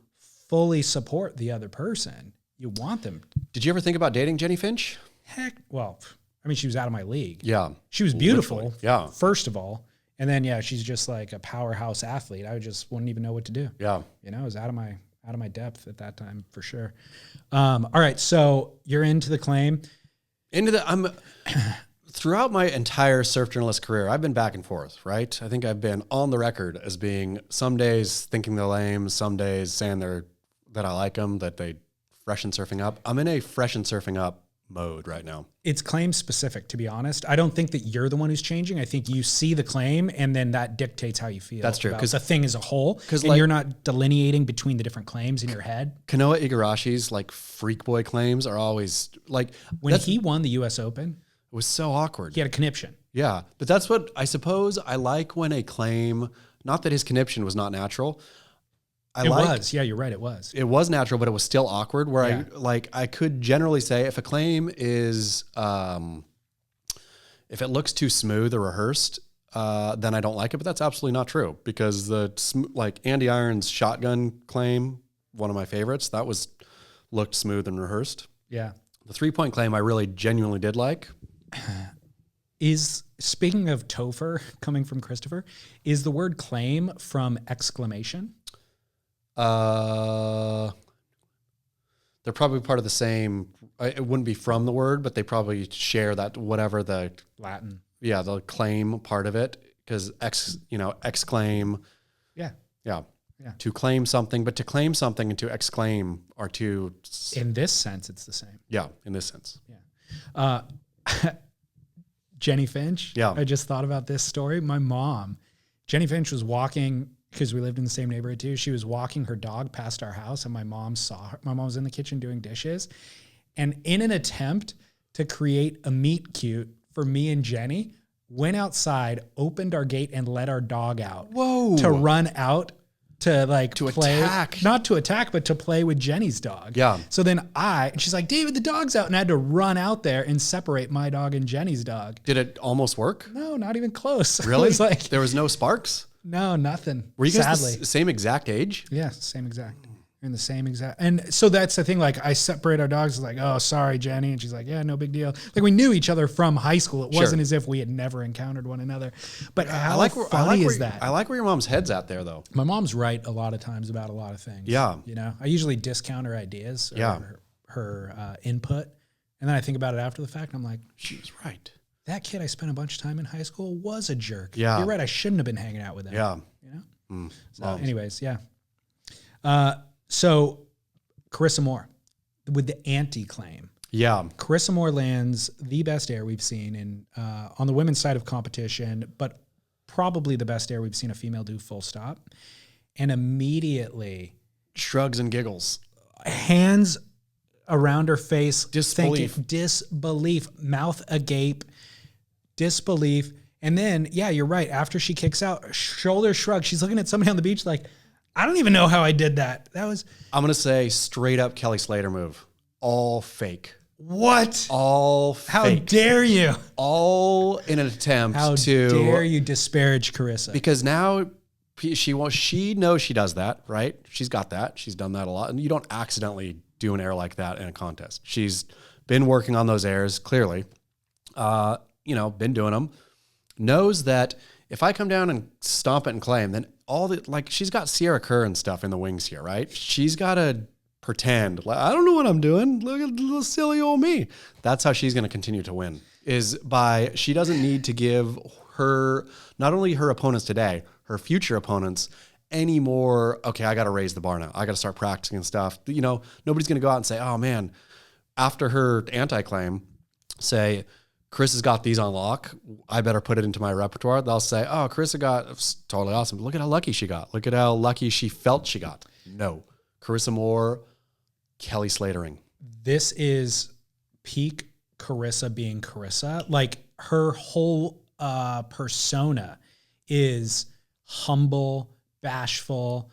fully support the other person, you want them. Did you ever think about dating Jenny Finch? Heck, well, I mean, she was out of my league. Yeah. She was beautiful. Literally. Yeah. First of all. And then, yeah, she's just like a powerhouse athlete. I just wouldn't even know what to do. Yeah. You know, I was out of my depth at that time for sure. All right. So you're into the claim. Throughout my entire surf journalist career, I've been back and forth, right? I think I've been on the record as being some days thinking they're lame, some days saying that I like them, that they freshen surfing up. I'm in a freshen surfing up mode right now. It's claim specific, to be honest. I don't think that you're the one who's changing. I think you see the claim and then that dictates how you feel. That's true. Because the thing as a whole, and like, you're not delineating between the different claims in your head. Kanoa Igarashi's like freak boy claims are always like when he won the US Open, it was so awkward. He had a conniption. Yeah. But that's what I suppose I like when a claim, not that his conniption was not natural. It was. Yeah, you're right. It was. It was natural, but it was still awkward where I could generally say if a claim is, if it looks too smooth or rehearsed, then I don't like it, but that's absolutely not true because like Andy Irons' shotgun claim, one of my favorites, that looked smooth and rehearsed. Yeah. The 3-point claim I really genuinely did like. Speaking of Topher coming from Christopher, is the word claim from exclamation? They're probably part of the same. It wouldn't be from the word, but they probably share that whatever the Latin. Yeah, the claim part of it because exclaim. Yeah. Yeah. To claim something, but to claim something and to exclaim are two. In this sense, it's the same. Yeah, in this sense. Yeah. Jenny Finch. Yeah. I just thought about this story. My mom, Jenny Finch, was walking. Because we lived in the same neighborhood too. She was walking her dog past our house and my mom saw her. My mom was in the kitchen doing dishes. And in an attempt to create a meet cute for me and Jenny, went outside, opened our gate and let our dog out. Whoa. To run out to play. Attack. Not to attack, but to play with Jenny's dog. Yeah. So then she's like, David, the dog's out. And I had to run out there and separate my dog and Jenny's dog. Did it almost work? No, not even close. Really? It was there was no sparks? No, nothing. Were you guys sadly the same exact age? Yeah, same exact. In the same exact. And so that's the thing. Like I separate our dogs. Like, oh, sorry, Jenny. And she's like, yeah, no big deal. Like we knew each other from high school. It wasn't as if we had never encountered one another. But how funny is that? I like where your mom's head's at there, though. My mom's right a lot of times about a lot of things. Yeah. You know, I usually discount her ideas or her input. And then I think about it after the fact. And I'm like, she was right. That kid I spent a bunch of time in high school was a jerk. Yeah. You're right. I shouldn't have been hanging out with him. Yeah. You know? So Moms. anyways, yeah. So Carissa Moore with the anti-claim. Yeah. Carissa Moore lands the best air we've seen in on the women's side of competition, but probably the best air we've seen a female do full stop. And immediately shrugs and giggles. Hands around her face. Disbelief, mouth agape, disbelief. And then, yeah, you're right. After she kicks out, shoulder shrug. She's looking at somebody on the beach like, I don't even know how I did that. I'm going to say straight up Kelly Slater move. All fake. What? All fake. How dare you? All in an attempt How dare you disparage Carissa? Because now she knows she does that, right? She's got that. She's done that a lot. And you don't accidentally do an air like that in a contest. She's been working on those airs, clearly. Been doing them. Knows that if I come down and stomp it and claim, then she's got Sierra Kerr and stuff in the wings here, right? She's got to pretend like, I don't know what I'm doing. Look at little silly old me. That's how she's going to continue to win, she doesn't need to give not only her opponents today, her future opponents any more, okay, I got to raise the bar now. I got to start practicing and stuff. Nobody's going to go out and say, oh man, after her anti-claim, say, Carissa got these on lock. I better put it into my repertoire. They'll say, oh, Carissa got totally awesome. Look at how lucky she got. Look at how lucky she felt she got. No. Carissa Moore, Kelly Slatering. This is peak Carissa being Carissa. Like her whole persona is humble, bashful,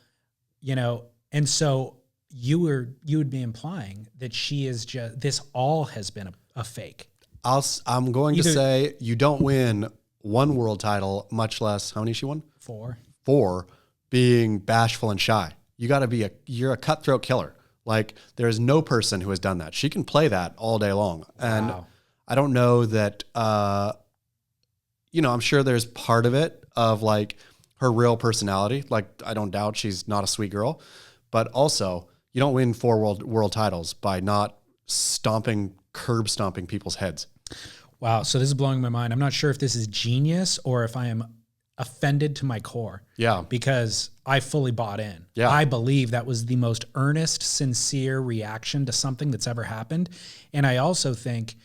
and so you would be implying that she is just, this all has been a fake. I'm going to say you don't win one world title, much less how many she won? 4, being bashful and shy. You got to be you're a cutthroat killer. Like, there is no person who has done that. She can play that all day long. And I don't know that, I'm sure there's part of it of like her real personality. Like, I don't doubt she's not a sweet girl, but also you don't win 4 world titles by not curb stomping people's heads. Wow. So this is blowing my mind. I'm not sure if this is genius or if I am offended to my core. Yeah. Because I fully bought in. Yeah. I believe that was the most earnest, sincere reaction to something that's ever happened. And I also think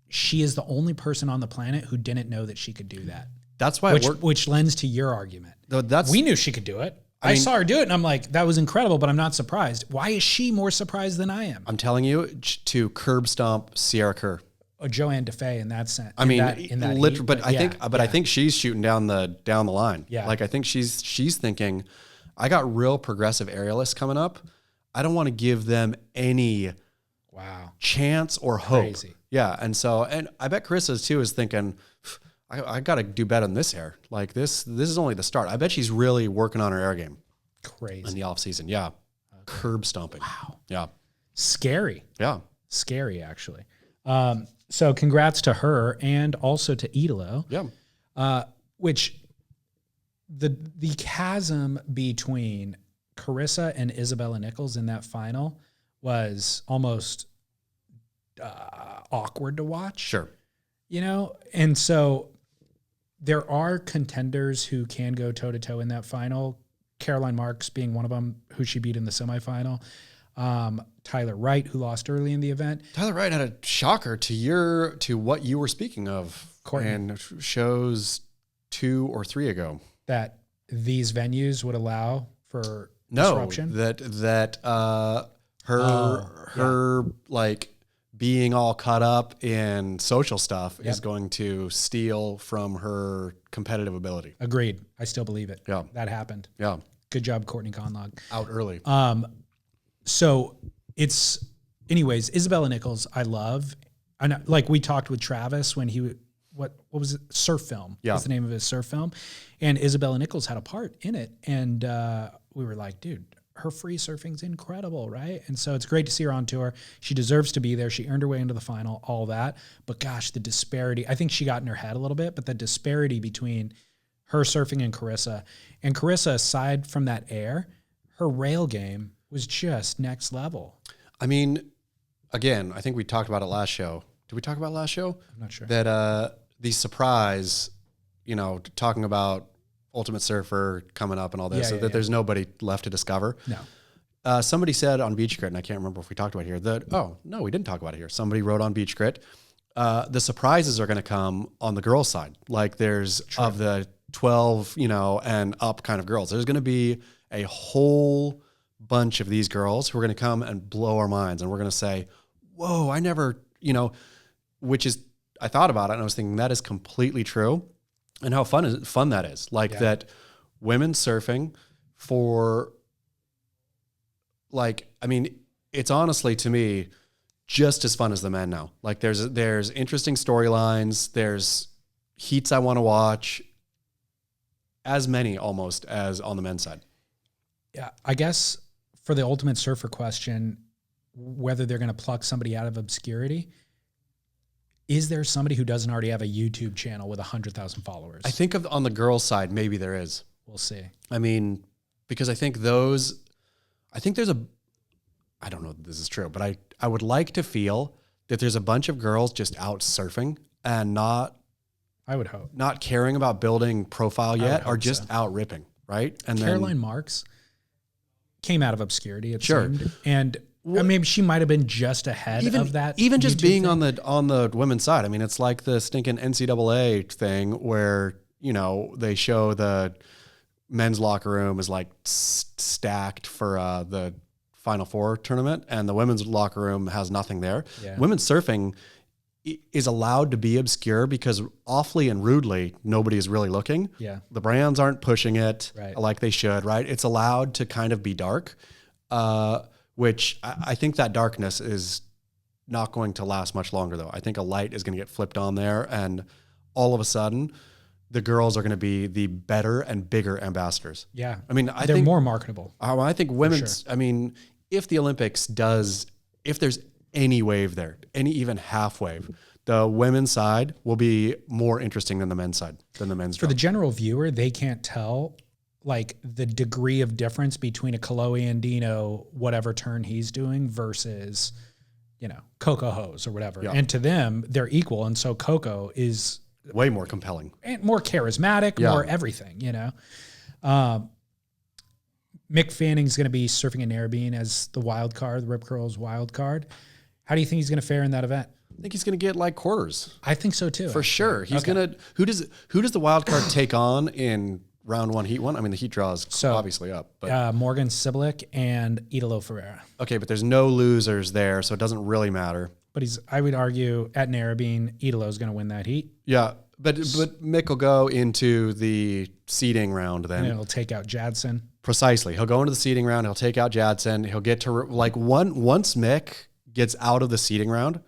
she is the only person on the planet who didn't know that she could do that. That's why which lends to your argument. That's, we knew she could do it. I saw her do it, and I'm like, that was incredible, but I'm not surprised. Why is she more surprised than I am? I'm telling you, to curb stomp Sierra Kerr. Or Joanne DeFay in that sense. I think she's shooting down the line. Yeah. Like, I think she's thinking, I got real progressive aerialists coming up. I don't want to give them any chance or hope. Crazy. Yeah. And I bet Carissa too is thinking, I got to do better than this hair. Like, this is only the start. I bet she's really working on her air game. Crazy. In the off season. Yeah. Okay. Curb stomping. Wow. Yeah. Scary. Yeah. Scary, actually. So congrats to her and also to Idolo. Yeah. Which the chasm between Carissa and Isabella Nichols in that final was almost awkward to watch. Sure. And so there are contenders who can go toe-to-toe in that final. Caroline Marks being one of them, who she beat in the semifinal. Tyler Wright, who lost early in the event. Tyler Wright had a shocker to what you were speaking of in shows 2 or 3 ago. That these venues would allow for disruption? Her like being all caught up in social stuff is going to steal from her competitive ability. Agreed. I still believe it. Yeah. That happened. Yeah. Good job, Courtney Conlog. Out early. So it's, anyways, Isabella Nichols, I love. And like we talked with Travis when he, what was it? Surf Film. Yeah. That's the name of his surf film. And Isabella Nichols had a part in it. And we were like, dude, her free surfing's incredible, right? And so it's great to see her on tour. She deserves to be there. She earned her way into the final, all that. But gosh, the disparity, I think she got in her head a little bit, but the disparity between her surfing and Carissa, aside from that air, her rail game was just next level. I mean, again, I think we talked about it last show. Did we talk about it last show? I'm not sure. That the surprise, talking about Ultimate Surfer coming up and all this, there's nobody left to discover. No. Somebody said on Beach Grit, and I can't remember if we talked about it here, that, no, we didn't talk about it here. Somebody wrote on Beach Grit, the surprises are going to come on the girls' side. Like, there's of the 12, and up kind of girls. There's going to be a whole bunch of these girls who are going to come and blow our minds. And we're going to say, whoa, I never, I thought about it and I was thinking that is completely true. And how fun that is. Like that women surfing for it's honestly to me just as fun as the men now. Like there's interesting storylines, there's heats I want to watch, as many almost as on the men's side. Yeah, I guess for the Ultimate Surfer question, whether they're going to pluck somebody out of obscurity, is there somebody who doesn't already have a YouTube channel with 100,000 followers? I think on the girls' side, maybe there is. We'll see. I mean, because I don't know if this is true, but I would like to feel that there's a bunch of girls just out surfing and I would hope not caring about building profile yet, or just out ripping, right? And Caroline Marks came out of obscurity, it seemed. And maybe she might have been just ahead of that. Even just YouTube being thing. on the women's side. I mean, it's like the stinking NCAA thing where, they show the men's locker room is like stacked for the Final Four tournament, and the women's locker room has nothing there. Yeah. Women's surfing is allowed to be obscure because awfully and rudely, nobody is really looking. Yeah. The brands aren't pushing it like they should, right? It's allowed to kind of be dark. which I think that darkness is not going to last much longer, though. I think a light is going to get flipped on there, and all of a sudden, the girls are going to be the better and bigger ambassadors. Yeah. I mean, they're more marketable. I think women's, sure. I mean, if the Olympics if there's any wave there, any even half wave, the women's side will be more interesting than the men's side, than the men's For the general viewer, they can't tell like the degree of difference between a Kolohe Andino, whatever turn he's doing versus, Coco Hose or whatever. Yeah. And to them, they're equal. And so Coco is way more compelling and more charismatic, more everything, Mick Fanning's going to be surfing in Narrabeen as the wild card, the Rip Curl's wild card. How do you think he's going to fare in that event? I think he's going to get like quarters. I think so too. For sure. He's going to, who does the wild card take on in round 1, heat 1? I mean, the heat draw is obviously up. But Morgan Sibilic and Italo Ferreira. Okay, but there's no losers there, so it doesn't really matter. But I would argue at Narrabeen, Italo's going to win that heat. Yeah, but Mick will go into the seeding round then. And it'll take out Jadson. Precisely. He'll go into the seeding round. He'll take out Jadson. He'll get to once Mick gets out of the seeding round,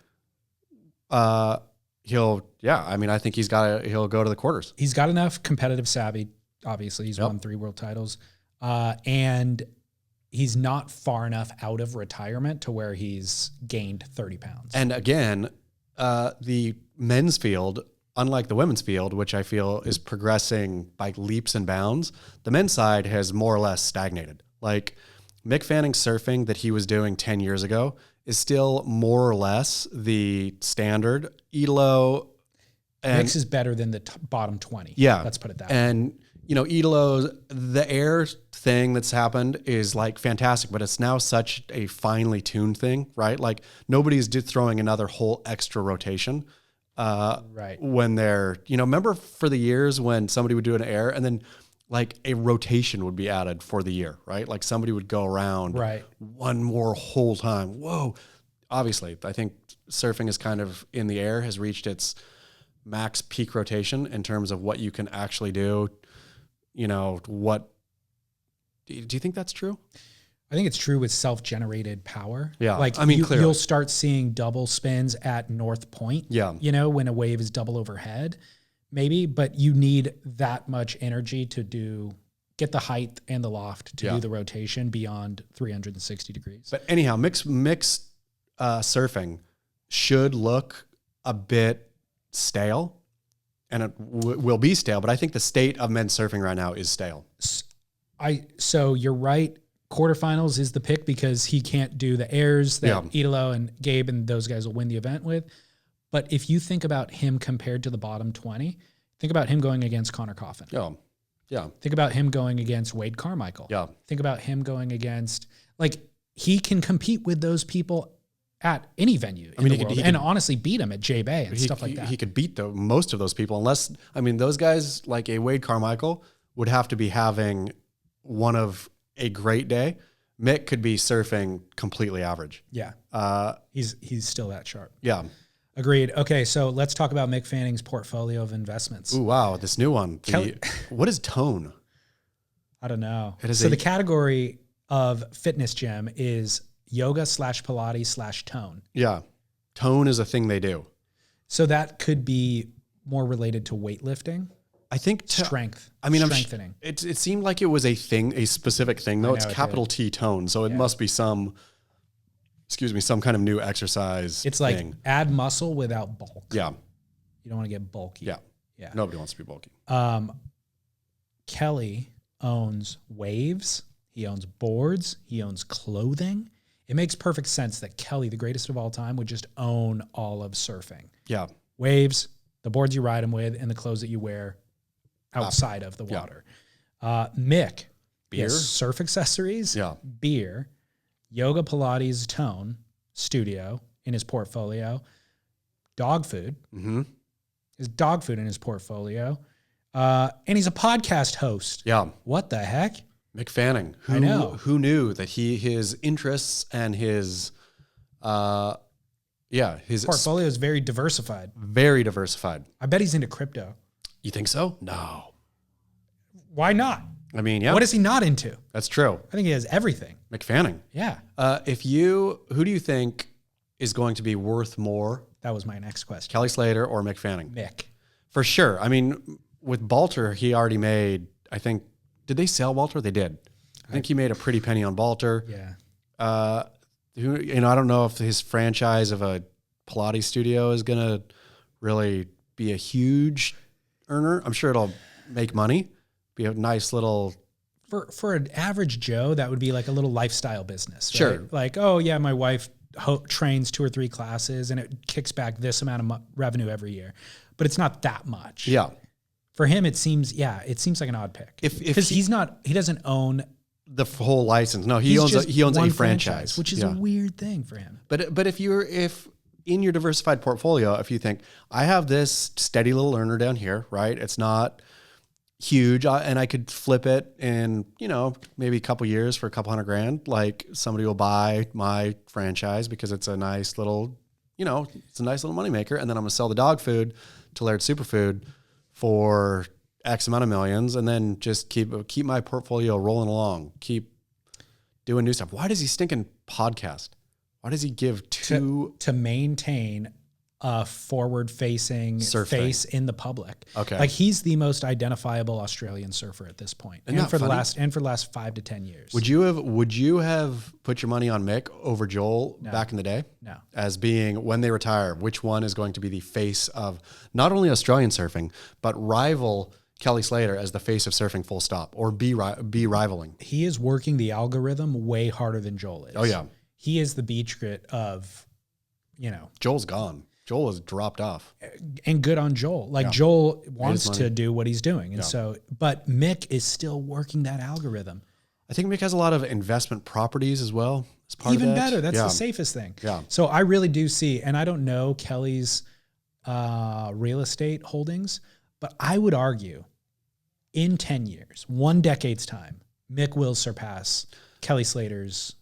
I think he'll go to the quarters. He's got enough competitive savvy. Obviously, he's won 3 world titles, and he's not far enough out of retirement to where he's gained 30 pounds. And again, the men's field, unlike the women's field, which I feel is progressing by leaps and bounds, the men's side has more or less stagnated. Like Mick Fanning surfing that he was doing 10 years ago is still more or less the standard. Italo Mix is better than the bottom 20. Yeah. Let's put it that way. And, Italo's, the air thing that's happened is like fantastic, but it's now such a finely tuned thing, right? Like nobody's throwing another whole extra rotation. Right. When they're, remember for the years when somebody would do an air and then like a rotation would be added for the year, right? Like somebody would go around one more whole time. Whoa. Obviously, I think surfing is kind of in the air, has reached its max peak rotation in terms of what you can actually do. Do you think that's true? I think it's true with self-generated power. Yeah. Like you'll start seeing double spins at North Point. Yeah. When a wave is double overhead, maybe, but you need that much energy to get the height and the loft to do the rotation beyond 360 degrees. But anyhow, mixed surfing should look a bit stale, and it will be stale, but I think the state of men's surfing right now is stale. So you're right. Quarterfinals is the pick because he can't do the airs that Italo and Gabe and those guys will win the event with. But if you think about him compared to the bottom 20, think about him going against Connor Coffin. Yeah. Think about him going against Wade Carmichael. Yeah. Think about him going against, he can compete with those people at any venue in the world, and honestly beat him at J-Bay and stuff like that. He could beat most of those people unless, those guys like a Wade Carmichael would have to be having one of a great day. Mick could be surfing completely average. Yeah. He's still that sharp. Yeah. Agreed. Okay, so let's talk about Mick Fanning's portfolio of investments. Ooh, wow, this new one. What is Tone? I don't know. The category of fitness gym is yoga /Pilates /tone. Yeah. Tone is a thing they do. So that could be more related to weightlifting. I think strength. Strengthening. It seemed like it was a specific thing though. It's capital T Tone. So it must be some kind of new exercise. It's like add muscle without bulk. Yeah. You don't want to get bulky. Yeah. Nobody wants to be bulky. Kelly owns waves. He owns boards. He owns clothing. It makes perfect sense that Kelly, the greatest of all time, would just own all of surfing. Yeah. Waves, the boards you ride them with, and the clothes that you wear outside of the water. Mick, beer, surf accessories, beer, yoga, Pilates, Tone, studio in his portfolio, dog food. Mm-hmm. His dog food in his portfolio. And he's a podcast host. Yeah. What the heck? Mick Fanning. I know. Who knew that his interests and his portfolio is very diversified. Very diversified. I bet he's into crypto. You think so? No. Why not? I mean, yeah. What is he not into? That's true. I think he has everything. Mick Fanning. Yeah. Who do you think is going to be worth more? That was my next question. Kelly Slater or Mick Fanning? Mick. For sure. I mean, with Balter, he already made, I think, did they sell Balter? They did. I think he made a pretty penny on Balter. Yeah. I don't know if his franchise of a Pilates studio is going to really be a huge earner. I'm sure it'll make money, be a nice little. For an average Joe, that would be like a little lifestyle business. Right? Sure. Like, oh yeah, my wife trains 2 or 3 classes and it kicks back this amount of revenue every year, but it's not that much. Yeah. For him, it seems like an odd pick because he doesn't own the whole license. No, he owns a franchise, which is a weird thing for him. But if in your diversified portfolio, if you think I have this steady little earner down here, right? It's not huge, and I could flip it in, maybe a couple years for a couple $100,000. Like somebody will buy my franchise because it's a nice little, it's a nice little moneymaker, and then I'm gonna sell the dog food to Laird Superfood for X amount of millions, and then just keep my portfolio rolling along, keep doing new stuff. Why does he stinking podcast? Why does he give to maintain a forward-facing face in the public? Okay, like he's the most identifiable Australian surfer at this point, and for the last 5 to 10 years. Would you have put your money on Mick over Joel back in the day? No. As being, when they retire, which one is going to be the face of not only Australian surfing but rival Kelly Slater as the face of surfing, full stop, or be rivaling? He is working the algorithm way harder than Joel is. Oh yeah. He is the beach grit of, Joel's gone. Joel has dropped off. And good on Joel. Like Joel wants to do what he's doing. And but Mick is still working that algorithm. I think Mick has a lot of investment properties as well. As part Even of that. better. That's the safest thing. Yeah. So I really do see, and I don't know Kelly's real estate holdings, but I would argue in 10 years, 1 decade's time, Mick will surpass Kelly Slater's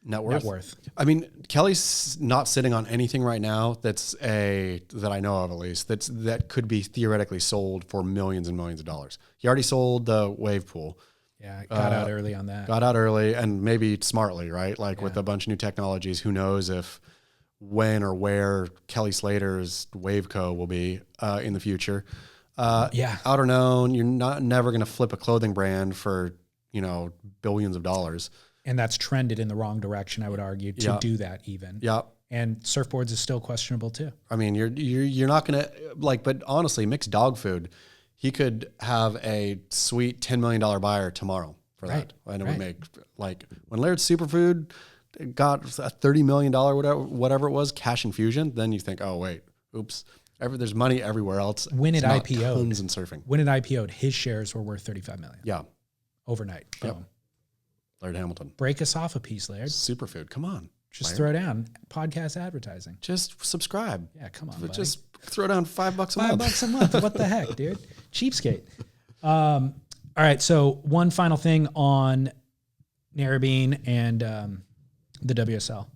net worth. I mean, Kelly's not sitting on anything right now that I know of, at least, that could be theoretically sold for millions and millions of dollars. He already sold the wave pool. Yeah, got out early on that. Got out early, and maybe smartly, right? Like with a bunch of new technologies, who knows when or where Kelly Slater's Wave Co. will be in the future. Out or known, you're never going to flip a clothing brand for, billions of dollars. And that's trended in the wrong direction, I would argue, to do that even. Yeah. And Surfboards is still questionable too. I mean, you're not going to but honestly, mixed dog food, he could have a sweet $10 million buyer tomorrow for that. And it would make, like, when Laird Superfood got a $30 million, whatever it was, cash infusion, then you think, oh, wait, oops. There's money everywhere else. When it IPO'd, tons in surfing. When it IPO'd, his shares were worth $35 million. Yeah. Overnight. Yep. Laird Hamilton. Break us off a piece, Laird. Superfood. Come on. Just throw down podcast advertising. Just subscribe. Yeah, come on, buddy. Just throw down $5 a month. $5 a month. What the heck, dude? Cheapskate. All right. So one final thing on Narrabeen and the WSL.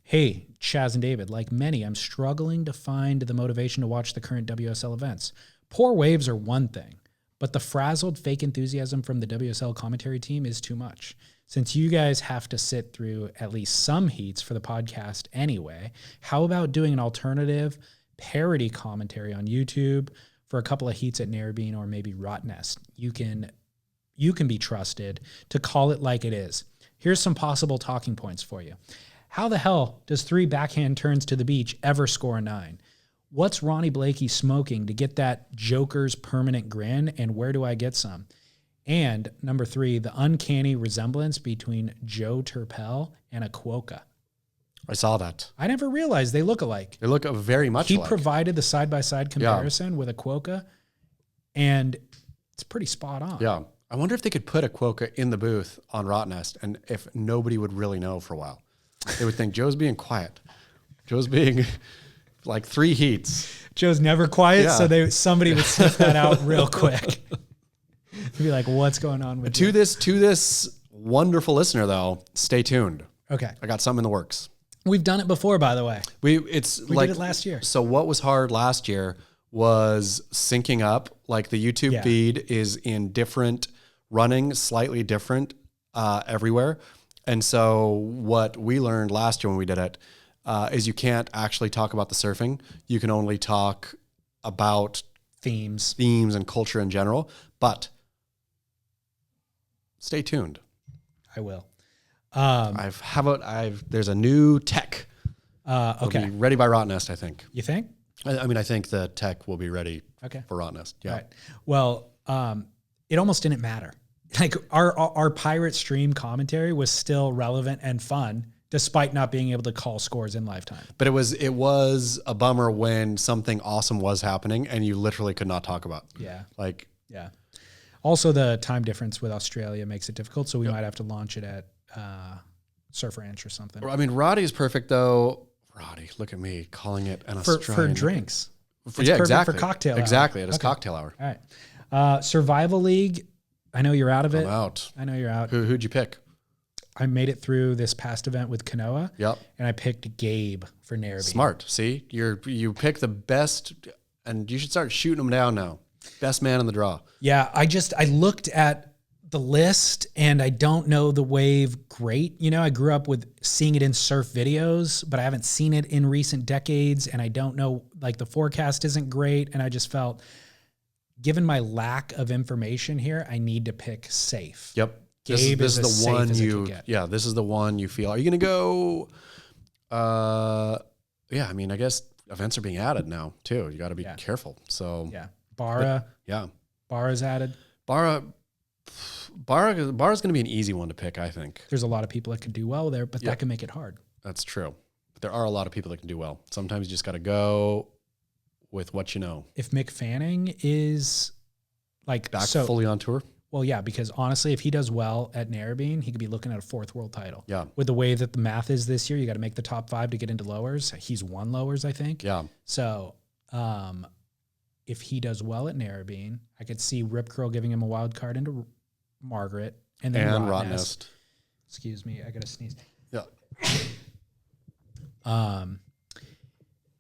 Hey, Chaz and David, like many, I'm struggling to find the motivation to watch the current WSL events. Poor waves are one thing, but the frazzled fake enthusiasm from the WSL commentary team is too much. Since you guys have to sit through at least some heats for the podcast anyway, how about doing an alternative parody commentary on YouTube for a couple of heats at Narrabeen or maybe Rottnest? You can be trusted to call it like it is. Here's some possible talking points for you. How the hell does 3 backhand turns to the beach ever score a 9? What's Ronnie Blakey smoking to get that Joker's permanent grin, and where do I get some? And number 3, the uncanny resemblance between Joe Turpel and a Quokka. I saw that. I never realized they look alike. They look very much alike. He provided the side-by-side comparison with a Quokka, and it's pretty spot on. Yeah. I wonder if they could put a Quokka in the booth on Rottnest, and if nobody would really know for a while. They would think Joe's being quiet. Joe's being like 3 heats. Joe's never quiet, so somebody would sniff that out real quick. Be like, what's going on with to this wonderful listener though? Stay tuned. Okay, I got something in the works. We've done it before, by the way. We did it last year. So what was hard last year was syncing up. Like the YouTube feed is in different running slightly different everywhere. And so what we learned last year when we did it is you can't actually talk about the surfing. You can only talk about Themes and culture in general. But stay tuned. I will. There's a new tech. Okay. It'll be ready by Rot Nest, I think. You think? I mean, I think the tech will be ready Okay. for Rot Nest. Yeah. All right. Well, it almost didn't matter. Like our pirate stream commentary was still relevant and fun, despite not being able to call scores in lifetime. But it was a bummer when something awesome was happening and you literally could not talk about. Yeah. Like, yeah. Also, the time difference with Australia makes it difficult, so we might have to launch it at Surf Ranch or something. I mean, Roddy is perfect though. Roddy, look at me calling it an For Australian. drinks. It's perfect exactly. for cocktail hour. Exactly. It is cocktail hour. All right. Survival League. I know you're out of it. I'm out. I know you're out. Who'd you pick? I made it through this past event with Kanoa. Yep. And I picked Gabe for Narrabeen. Smart. See, you pick the best, and you should start shooting them down now. Best man in the draw. Yeah, I looked at the list and I don't know the wave great. You know, I grew up with seeing it in surf videos, but I haven't seen it in recent decades, and I don't know, like, the forecast isn't great, and I just felt, given my lack of information here, I need to pick safe. Yep. Gabe this is is the one this is the one you feel. Are you going to go? Yeah, I mean, I guess events are being added now too. You got to be careful. So yeah, Barra. Barra's added. Barra's going to be an easy one to pick, I think. There's a lot of people that could do well there, but that can make it hard. That's true. But there are a lot of people that can do well. Sometimes you just got to go with what you know. If Mick Fanning is like back fully on tour. Well, yeah, because honestly, if he does well at Narrabeen, he could be looking at a 4th world title. Yeah. With the way that the math is this year, you got to make the top 5 to get into lowers. He's won lowers, I think. Yeah. So, if he does well at Narrabeen, I could see Rip Curl giving him a wild card into Margaret and then Rot Nest. Excuse me, I gotta sneeze. Yeah.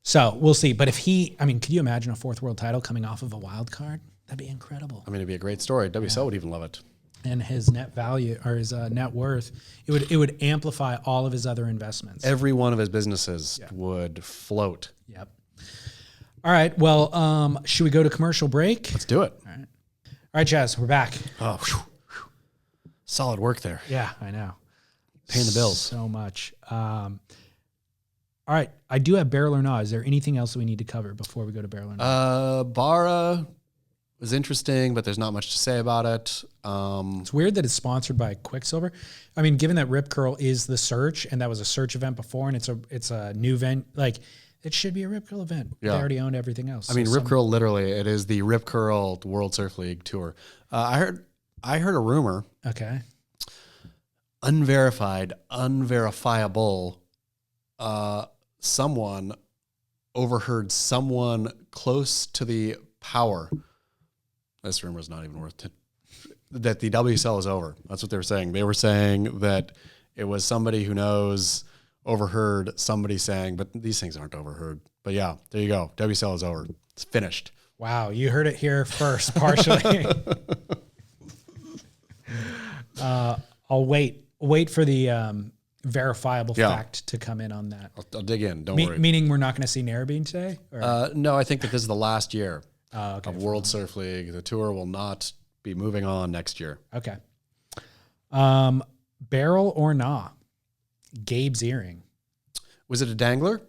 So we'll see. But if could you imagine a 4th world title coming off of a wild card? That'd be incredible. I mean, it'd be a great story. WSL would even love it. And his net value or his net worth, it would amplify all of his other investments. Every one of his businesses would float. Yep. All right. Well, should we go to commercial break? Let's do it. All right, Chaz, we're back. Oh, solid work there. Yeah, I know. Paying the bills. So much. All right. I do have Barrel or Not. Is there anything else that we need to cover before we go to Barrel or Not? Barra was interesting, but there's not much to say about it. It's weird that it's sponsored by Quicksilver. I mean, given that Rip Curl is the search, and that was a search event before, and it's a new event, like, it should be a Rip Curl event. Yeah. They already owned everything else. I mean, Rip Curl, literally, it is the Rip Curl World Surf League Tour. I heard a rumor. Okay. Unverified, unverifiable. Someone overheard someone close to the power. This rumor is not even worth it. That the WSL is over. That's what they were saying. They were saying that it was somebody who knows overheard somebody saying, but these things aren't overheard. But yeah, there you go. WSL is over. It's finished. Wow, you heard it here first, partially. I'll wait for the verifiable fact to come in on that. I'll dig in. Don't worry. Meaning we're not going to see Narrabeen today? Or? No, I think that this is the last year of World Surf League. The tour will not be moving on next year. Okay. Barrel or Nah? Gabe's earring. Was it a dangler?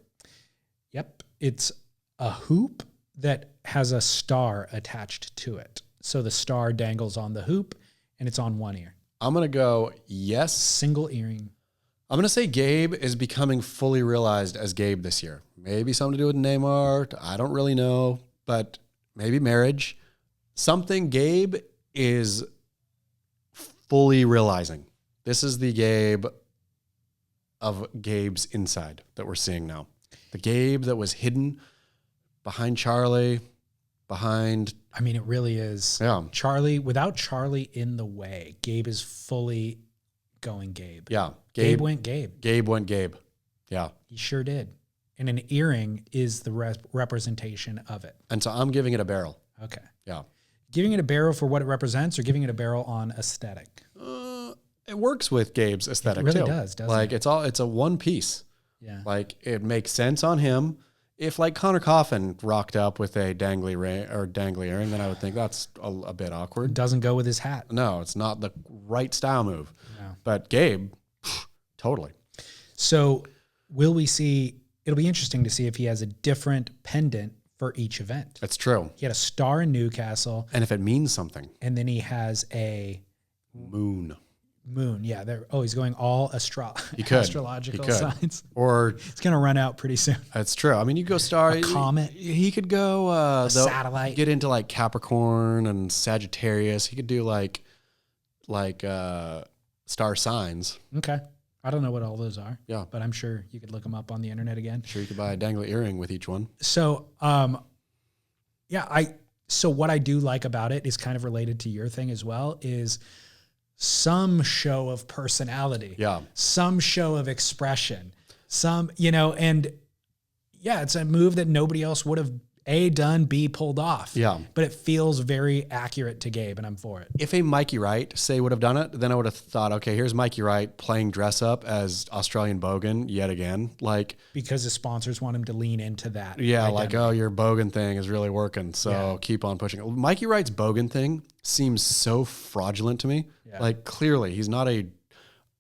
Yep. It's a hoop that has a star attached to it. So the star dangles on the hoop and it's on one ear. I'm going to go yes. Single earring. I'm going to say Gabe is becoming fully realized as Gabe this year. Maybe something to do with Neymar. I don't really know, but maybe marriage. Something Gabe is fully realizing. This is the Gabe of Gabe's inside that we're seeing now. The Gabe that was hidden behind Charlie, behind... I mean, it really is. Yeah. Charlie, without Charlie in the way, Gabe is fully going Gabe. Yeah. Gabe went Gabe. Gabe went Gabe. Yeah. He sure did. And an earring is the representation of it. And so I'm giving it a barrel. Okay. Yeah. Giving it a barrel for what it represents, or giving it a barrel on aesthetic? It works with Gabe's aesthetic It really too. does, doesn't like it? it's a one piece. Yeah. Like it makes sense on him. If like Connor Coffin rocked up with a dangly earring, then I would think that's a bit awkward. Doesn't go with his hat. No, it's not the right style move. No. But Gabe, totally. So will we see, it'll be interesting to see if he has a different pendant for each event. It's true. He had a star in Newcastle. And if it means something. And then he has a moon. Yeah. He's going all astrological signs. Or it's going to run out pretty soon. That's true. I mean, you go star. A comet. He could go satellite. Get into like Capricorn and Sagittarius. He could do like star signs. Okay. I don't know what all those are. Yeah. But I'm sure you could look them up on the internet again. Sure, you could buy a dangly earring with each one. So, so what I do like about it is kind of related to your thing as well, is some show of personality. Yeah. Some show of expression. And yeah, it's a move that nobody else would have A, done, B, pulled off. Yeah. But it feels very accurate to Gabe, and I'm for it. If a Mikey Wright, say, would have done it, then I would have thought, okay, here's Mikey Wright playing dress up as Australian Bogan yet again. Like, because the sponsors want him to lean into that. Yeah, identity. like, oh, your Bogan thing is really working, so keep on pushing it. Mikey Wright's Bogan thing seems so fraudulent to me. Yeah. Like, clearly, he's not a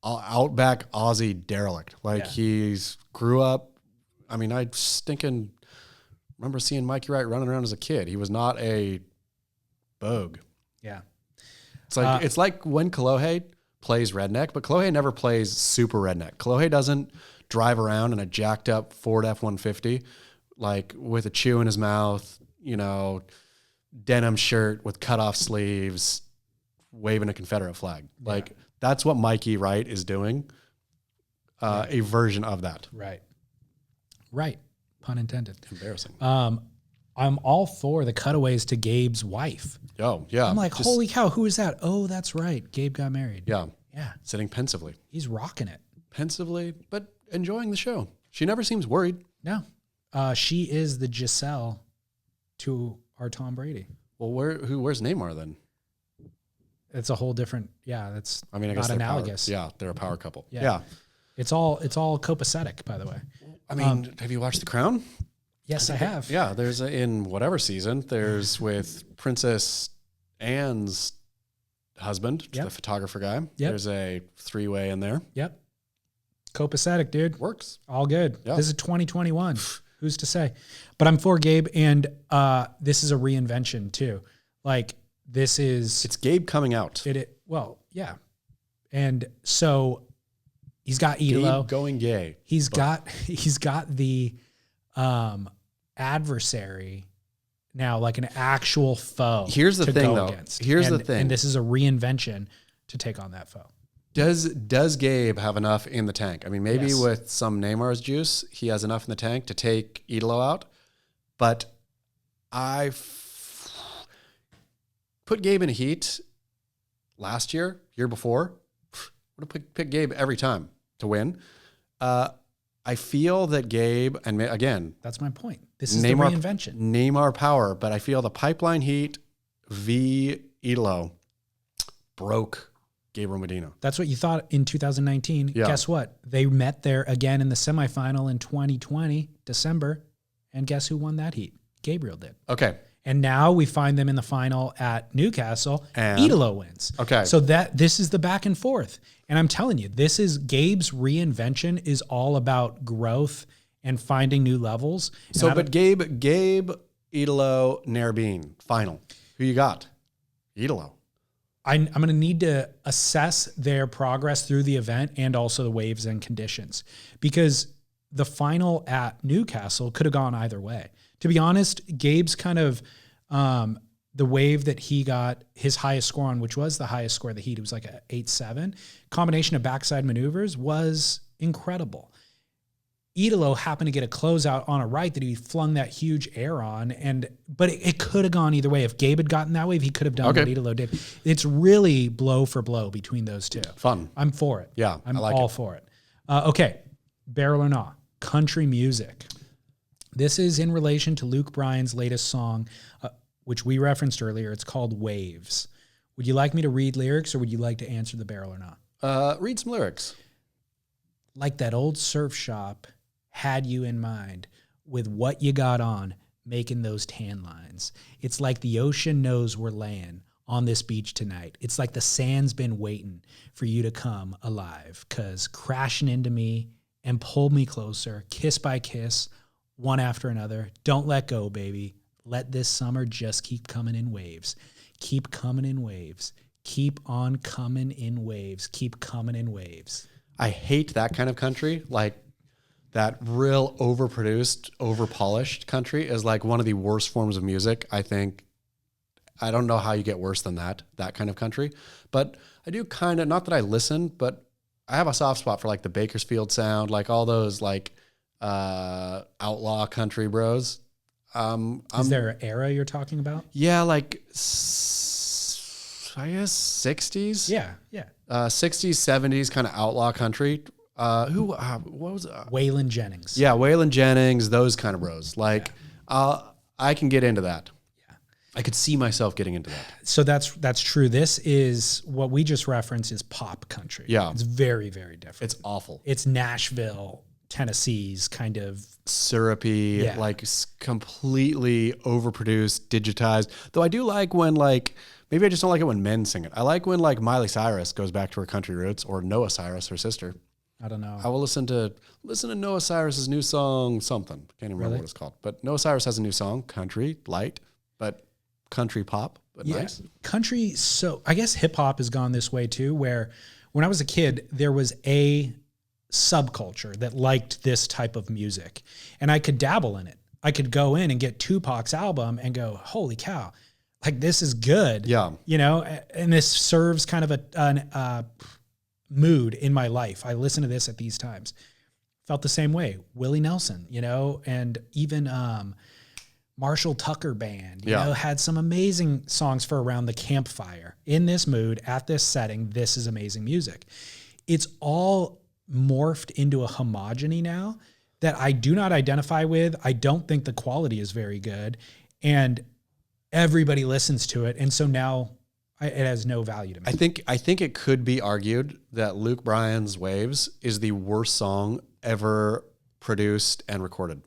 outback Aussie derelict. Like, he's grew up. I mean, I stinking remember seeing Mikey Wright running around as a kid. He was not a bogue. Yeah. It's like when Kolohe plays redneck, but Kolohe never plays super redneck. Kolohe doesn't drive around in a jacked up Ford F-150, like with a chew in his mouth, denim shirt with cut off sleeves, waving a Confederate flag. Yeah. Like that's what Mikey Wright is doing. A version of that. Right. Pun intended. Embarrassing. I'm all for the cutaways to Gabe's wife. Oh, yeah. I'm like, holy cow, who is that? Oh, that's right. Gabe got married. Yeah. Yeah. Sitting pensively. He's rocking it. Pensively, but enjoying the show. She never seems worried. No. She is the Giselle to our Tom Brady. Well, where's Neymar then? It's a whole different, that's I guess not analogous. They're a power couple. Yeah. It's all copacetic, by the way. I mean, have you watched The Crown? Yes, I have. Yeah, there's in whatever season, there's with Princess Anne's husband, the photographer guy. Yep. There's a 3-way in there. Yep. Copacetic, dude. Works. All good. Yep. This is 2021. Who's to say? But I'm for Gabe, and this is a reinvention too. Like it's Gabe coming out. Yeah. And so he's got Idolo. Gabe going gay. He's got the adversary now, like an actual foe. Here's the thing, though. Here's the thing. And this is a reinvention to take on that foe. Does Gabe have enough in the tank? I mean, maybe with some Neymar's juice, he has enough in the tank to take Idolo out. But I put Gabe in heat last year before. Would have picked Gabe every time to win. I feel that Gabe, and again, that's my point. This is Neymar, the reinvention. Neymar power, but I feel the pipeline heat v Idolo broke Gabriel Medina. That's what you thought in 2019. Yeah. Guess what? They met there again in the semifinal in 2020, December, and guess who won that heat? Gabriel did. Okay. And now we find them in the final at Newcastle. And Idolo wins. Okay. So this is the back and forth. And I'm telling you, this is Gabe's reinvention is all about growth and finding new levels. So, but Gabe, Idolo, Nerbeen, final. Who you got? Idolo. I'm going to need to assess their progress through the event and also the waves and conditions, because the final at Newcastle could have gone either way. To be honest, Gabe's kind of the wave that he got his highest score on, which was the highest score of the heat, it was like a 8-7. Combination of backside maneuvers was incredible. Idolo happened to get a closeout on a right that he flung that huge air on, but it could have gone either way. If Gabe had gotten that wave, he could have done what Idolo did. It's really blow for blow between those two. Fun. I'm for it. Yeah, I'm all for it. Okay, barrel or not, country music. This is in relation to Luke Bryan's latest song. which we referenced earlier. It's called Waves. Would you like me to read lyrics or would you like to answer the barrel or not? Read some lyrics. Like that old surf shop had you in mind with what you got on, making those tan lines. It's like the ocean knows we're laying on this beach tonight. It's like the sand's been waiting for you to come alive, 'cause crashing into me and pull me closer, kiss by kiss, one after another. Don't let go, baby. Let this summer just keep coming in waves. Keep coming in waves. Keep on coming in waves. Keep coming in waves. I hate that kind of country. Like that real overproduced, overpolished country is like one of the worst forms of music. I think, I don't know how you get worse than that kind of country. But I do kind of, not that I listen, but I have a soft spot for like the Bakersfield sound, like all those like outlaw country bros. Is there an era you're talking about? Yeah, like I guess 60s. Yeah. 60s, 70s kind of outlaw country. What was Waylon Jennings. Yeah, Waylon Jennings, those kind of bros. Like, I can get into that. Yeah. I could see myself getting into that. So that's true. This is what we just referenced is pop country. Yeah. It's very, very different. It's awful. It's Nashville, Tennessee's kind of syrupy, like completely overproduced, digitized. Though I do like when like, maybe I just don't like it when men sing it. I like when like Miley Cyrus goes back to her country roots, or Noah Cyrus, her sister. I don't know. I will listen to Noah Cyrus's new song, something. Can't even remember what it's called. But Noah Cyrus has a new song, country, light, but country pop, but nice. Country, so I guess hip hop has gone this way too, where when I was a kid, there was a subculture that liked this type of music. And I could dabble in it. I could go in and get Tupac's album and go, holy cow, like this is good. Yeah. You know, and this serves kind of a mood in my life. I listen to this at these times. Felt the same way. Willie Nelson, you know, and even Marshall Tucker Band, you know, had some amazing songs for around the campfire. In this mood, at this setting, this is amazing music. It's all morphed into a homogeny now that I do not identify with. I don't think the quality is very good, and everybody listens to it. And so now it has no value to me. I think it could be argued that Luke Bryan's Waves is the worst song ever produced and recorded.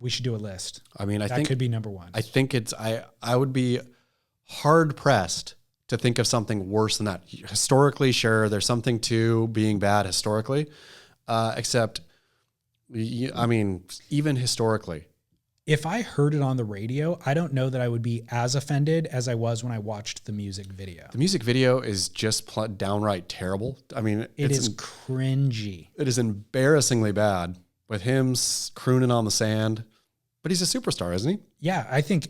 We should do a list. I mean, I that think could be number one. I think it's, I would be hard pressed to think of something worse than that. Historically, sure, there's something to being bad historically, except, I mean, even historically. If I heard it on the radio, I don't know that I would be as offended as I was when I watched the music video. The music video is just downright terrible. I mean, it is cringy. It is embarrassingly bad with him crooning on the sand, but he's a superstar, isn't he? Yeah, I think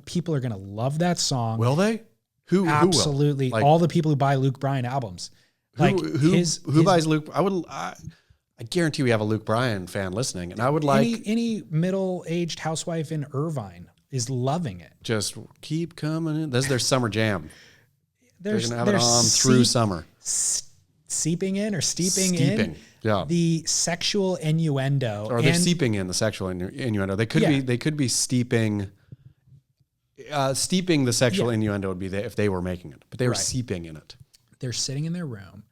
people are going to love that song. Will they? Who Absolutely. Who will? Like, all the people who buy Luke Bryan albums. Who buys Luke? I guarantee we have a Luke Bryan fan listening, and I would like any middle-aged housewife in Irvine is loving it. Just keep coming in. This is their summer jam. They're gonna have it on through summer. Seeping in or steeping in. Yeah. The sexual innuendo. Or they're seeping in the sexual innuendo. They could be steeping. Steeping the sexual innuendo would be if they were making it, but they were seeping in it. They're sitting in their room,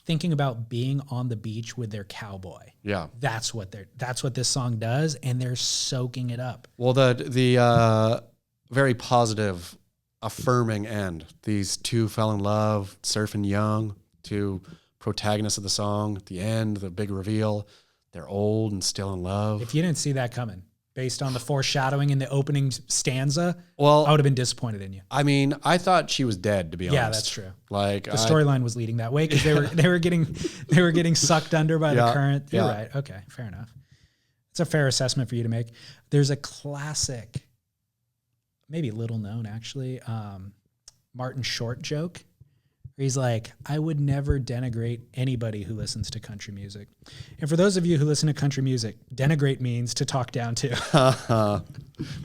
thinking about being on the beach with their cowboy. Yeah, that's what this song does, and they're soaking it up. Well, the very positive, affirming end. These two fell in love, surfing young. Two protagonists of the song. At the end, the big reveal. They're old and still in love. If you didn't see that coming, based on the foreshadowing in the opening stanza, well, I would have been disappointed in you. I mean, I thought she was dead, to be honest. Yeah, that's true. Like the storyline was leading that way because they were getting sucked under by the current. You're right. Okay, fair enough. It's a fair assessment for you to make. There's a classic, maybe little known actually, Martin Short joke. He's like, I would never denigrate anybody who listens to country music. And for those of you who listen to country music, denigrate means to talk down to.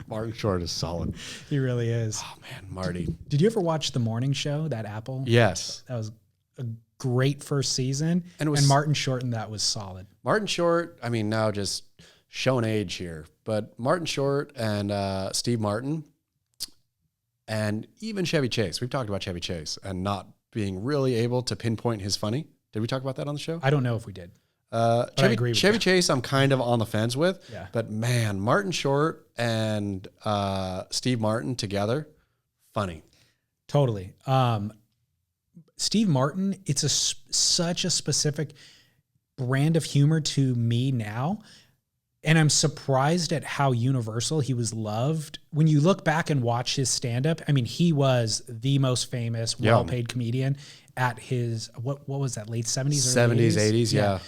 Martin Short is solid. He really is. Oh, man, Marty. Did you ever watch The Morning Show, that Apple? Yes. That was a great first season. And Martin Short in that was solid. Martin Short, I mean, now just showing age here, but Martin Short and Steve Martin and even Chevy Chase. We've talked about Chevy Chase and not being really able to pinpoint his funny. Did we talk about that on the show? I don't know if we did. I agree with Chevy Chase, I'm kind of on the fence with. Yeah. But man, Martin Short and Steve Martin together, funny. Totally. Steve Martin, it's such a specific brand of humor to me now. And I'm surprised at how universal he was loved. When you look back and watch his stand-up, I mean, he was the most famous, well-paid comedian at his, what was that, late 70s or 70s, 80s, yeah.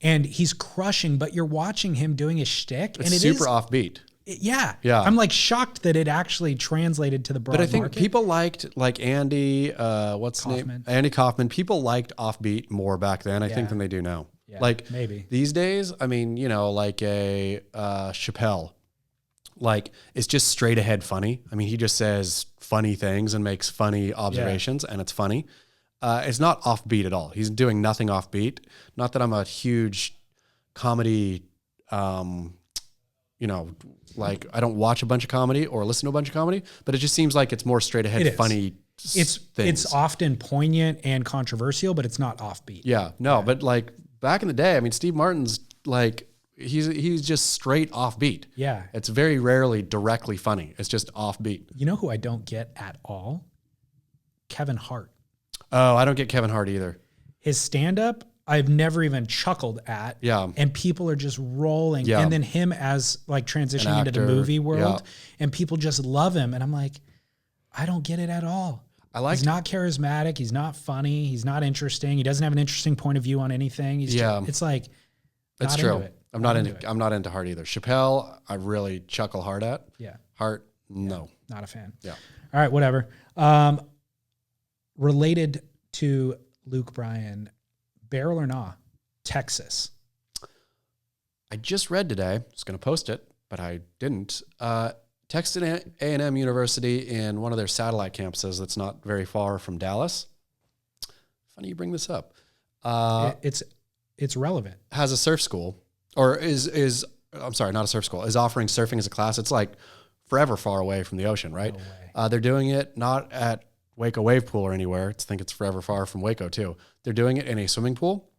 And he's crushing, but you're watching him doing his shtick. It's super offbeat. Yeah. Yeah. I'm like shocked that it actually translated to the broad market. But I think market. people liked like Andy, what's his name? Andy Kaufman. People liked offbeat more back then, I think, than they do now. Yeah, like maybe these days, I mean, you know, like a Chappelle, like it's just straight ahead funny. I mean, he just says funny things and makes funny observations and it's funny. It's not offbeat at all. He's doing nothing offbeat. Not that I'm a huge comedy, you know, like I don't watch a bunch of comedy or listen to a bunch of comedy, but it just seems like it's more straight ahead funny. It's often poignant and controversial, but it's not offbeat. Yeah, no, but like back in the day, I mean, Steve Martin's like, he's just straight offbeat. Yeah. It's very rarely directly funny. It's just offbeat. You know who I don't get at all? Kevin Hart. Oh, I don't get Kevin Hart either. His stand-up, I've never even chuckled at. Yeah. And people are just rolling. Yeah. And then him as like transitioning into the movie world and people just love him. And I'm like, I don't get it at all. He's not charismatic. He's not funny. He's not interesting. He doesn't have an interesting point of view on anything. It's like, it's true. I'm not into Hart either. Chappelle, I really chuckle hard at. Yeah. Hart, no. Not a fan. Yeah. All right, whatever. Related to Luke Bryan, barrel or nah, Texas. I just read today, I was going to post it, but I didn't. Texas A&M University in one of their satellite campuses that's not very far from Dallas. Funny you bring this up. It's relevant. Has a surf school, or is I'm sorry, not a surf school, is offering surfing as a class. It's like forever far away from the ocean, right? No way. They're doing it not at Waco Wave Pool or anywhere. I think it's forever far from Waco too. They're doing it in a swimming pool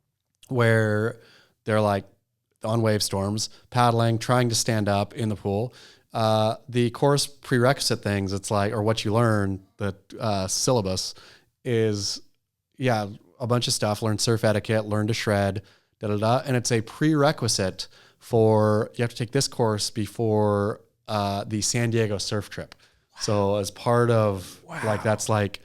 where they're like on wave storms, paddling, trying to stand up in the pool. The course prerequisite things, it's like, or what you learn, the syllabus is, a bunch of stuff. Learn surf etiquette, learn to shred, and it's a prerequisite for, you have to take this course before the San Diego surf trip. Wow. So as part of that's like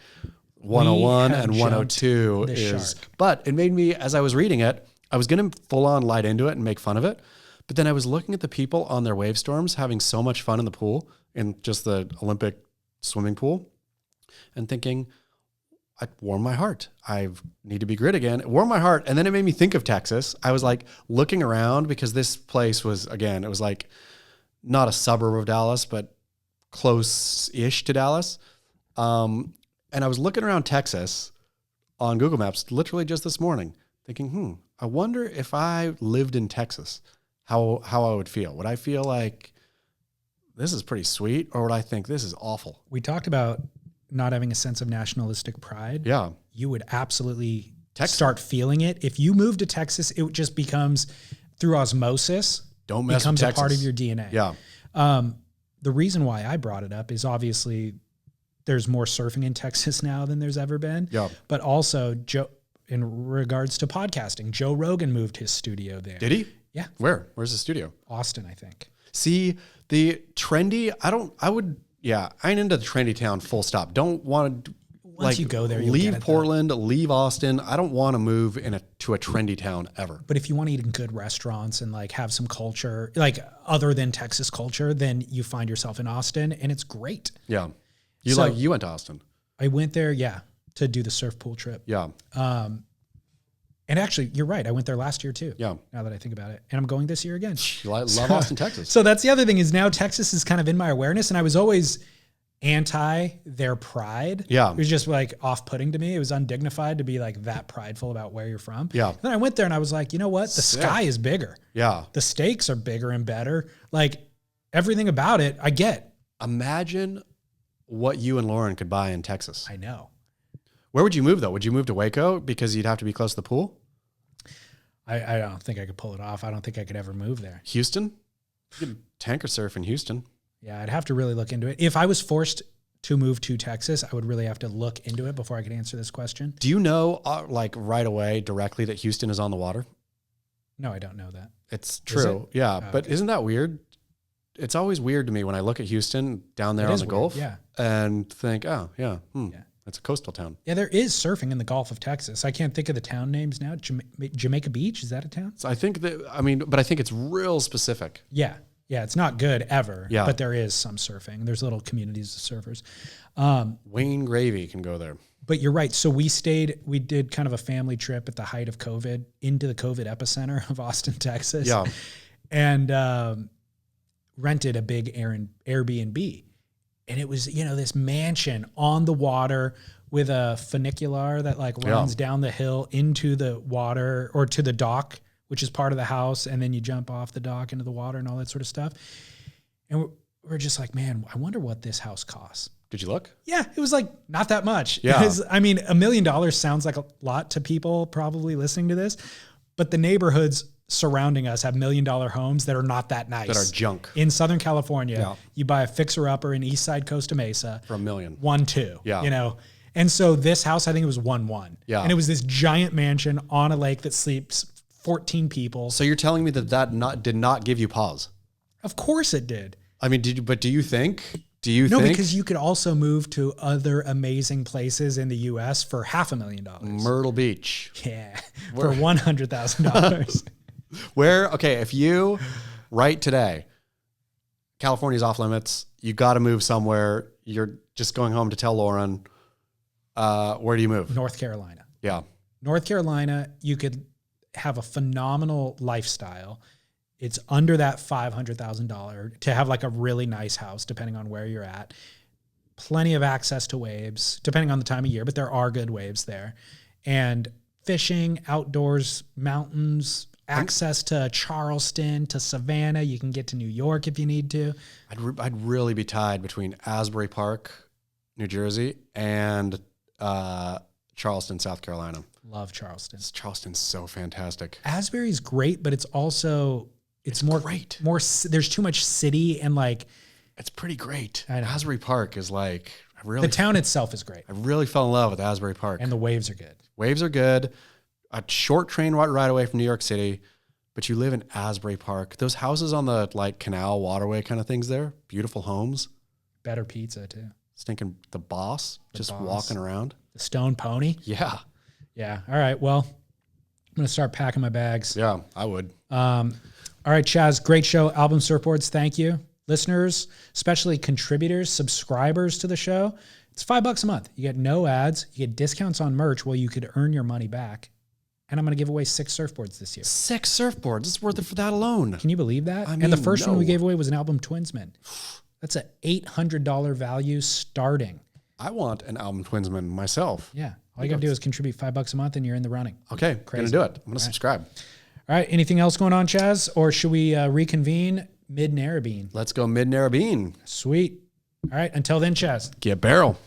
101 and 102 is, but it made me, as I was reading it, I was going to full on light into it and make fun of it. But then I was looking at the people on their wave storms having so much fun in the pool, in just the Olympic swimming pool, and thinking, it warmed my heart. I need to be grit again. It warmed my heart. And then it made me think of Texas. I was like looking around because this place was, again, it was like not a suburb of Dallas, but close-ish to Dallas. And I was looking around Texas on Google Maps literally just this morning thinking, I wonder if I lived in Texas, how I would feel. Would I feel like this is pretty sweet, or would I think this is awful? We talked about not having a sense of nationalistic pride. Yeah. You would absolutely start feeling it. If you move to Texas, it just becomes, through osmosis, becomes a part of your DNA. Yeah. The reason why I brought it up is obviously there's more surfing in Texas now than there's ever been. Yeah. But also, in regards to podcasting, Joe Rogan moved his studio there. Did he? Yeah. Where's the studio? Austin, I think. See, the trendy, I ain't into the trendy town, full stop. Don't want to, Once you go there, leave Portland, leave Austin. I don't want to move to a trendy town ever. But if you want to eat in good restaurants and like have some culture, like other than Texas culture, then you find yourself in Austin and it's great. Yeah. You went to Austin. I went there, to do the surf pool trip. Yeah. And actually, you're right. I went there last year too. Yeah. Now that I think about it. And I'm going this year again. You love Austin, Texas. So that's the other thing is now Texas is kind of in my awareness. And I was always anti their pride. Yeah. It was just like off-putting to me. It was undignified to be like that prideful about where you're from. Yeah. Then I went there and I was like, you know what? The sky is bigger. Yeah. The stakes are bigger and better. Like everything about it, I get. Imagine what you and Lauren could buy in Texas. I know. Where would you move though? Would you move to Waco because you'd have to be close to the pool? I don't think I could pull it off. I don't think I could ever move there. Houston? You could tanker surf in Houston. Yeah, I'd have to really look into it. If I was forced to move to Texas, I would really have to look into it before I could answer this question. Do you know, like right away, directly that Houston is on the water? No, I don't know that. It's true. Yeah. But okay. Isn't that weird? It's always weird to me when I look at Houston down there It on is the weird, Gulf yeah. and think, oh, yeah, Yeah. it's a coastal town. Yeah, there is surfing in the Gulf of Texas. I can't think of the town names now. Jamaica Beach, is that a town? So I think but I think it's real specific. Yeah. Yeah, it's not good ever, Yeah. but there is some surfing. There's little communities of surfers. Wayne Gravy can go there. But you're right. So we did kind of a family trip at the height of COVID into the COVID epicenter of Austin, Texas. Yeah. And rented a big Airbnb. And it was, this mansion on the water with a funicular that like runs down the hill into the water or to the dock, which is part of the house. And then you jump off the dock into the water and all that sort of stuff. And we're just like, man, I wonder what this house costs. Did you look? Yeah, it was like not that much. Yeah. $1 million sounds like a lot to people probably listening to this, but the neighborhoods surrounding us have $1 million homes that are not that nice. That are junk. In Southern California, you buy a fixer-upper in East Side Costa Mesa. For $1 million. 1.2. Yeah. And so this house, I think it was 1.1. Yeah. And it was this giant mansion on a lake that sleeps 14 people. So you're telling me that did not give you pause? Of course it did. I mean, do you think? No, because you could also move to other amazing places in the U.S. for $500,000. Myrtle Beach. Yeah, for $100,000. If you right today, California's off limits, you got to move somewhere. You're just going home to tell Lauren, where do you move? North Carolina. Yeah. North Carolina, you could have a phenomenal lifestyle. It's under that $500,000 to have like a really nice house, depending on where you're at. Plenty of access to waves, depending on the time of year, but there are good waves there. And fishing, outdoors, mountains, access to Charleston, to Savannah. You can get to New York if you need to. I'd really be tied between Asbury Park, New Jersey, and Charleston, South Carolina. Love Charleston. Charleston's so fantastic. Asbury's great, but it's also... It's more great. There's too much city and like. It's pretty great. I know. Asbury Park is like the town itself is great. I really fell in love with Asbury Park, and the waves are good. Waves are good. A short train ride away from New York City, but you live in Asbury Park. Those houses on the like canal waterway kind of things there, beautiful homes. Better pizza too. Stinking the boss walking around. The Stone Pony. Yeah. Yeah. All right. Well, I'm gonna start packing my bags. Yeah, I would. All right, Chaz, great show. Album Surfboards, thank you. Listeners, especially contributors, subscribers to the show, it's $5 a month. You get no ads. You get discounts on merch. Well, you could earn your money back. And I'm going to give away 6 surfboards this year. 6 surfboards? It's worth it for that alone. Can you believe that? And the first one we gave away was an Album Twinsman. That's an $800 value starting. I want an Album Twinsman myself. Yeah. All you got to do is contribute $5 a month and you're in the running. Okay, going to do it. I'm going to subscribe. All right. Anything else going on, Chaz? Or should we reconvene mid-Narrabeen? Let's go mid-Narrabeen. Sweet. All right. Until then, Chaz. Gabriel.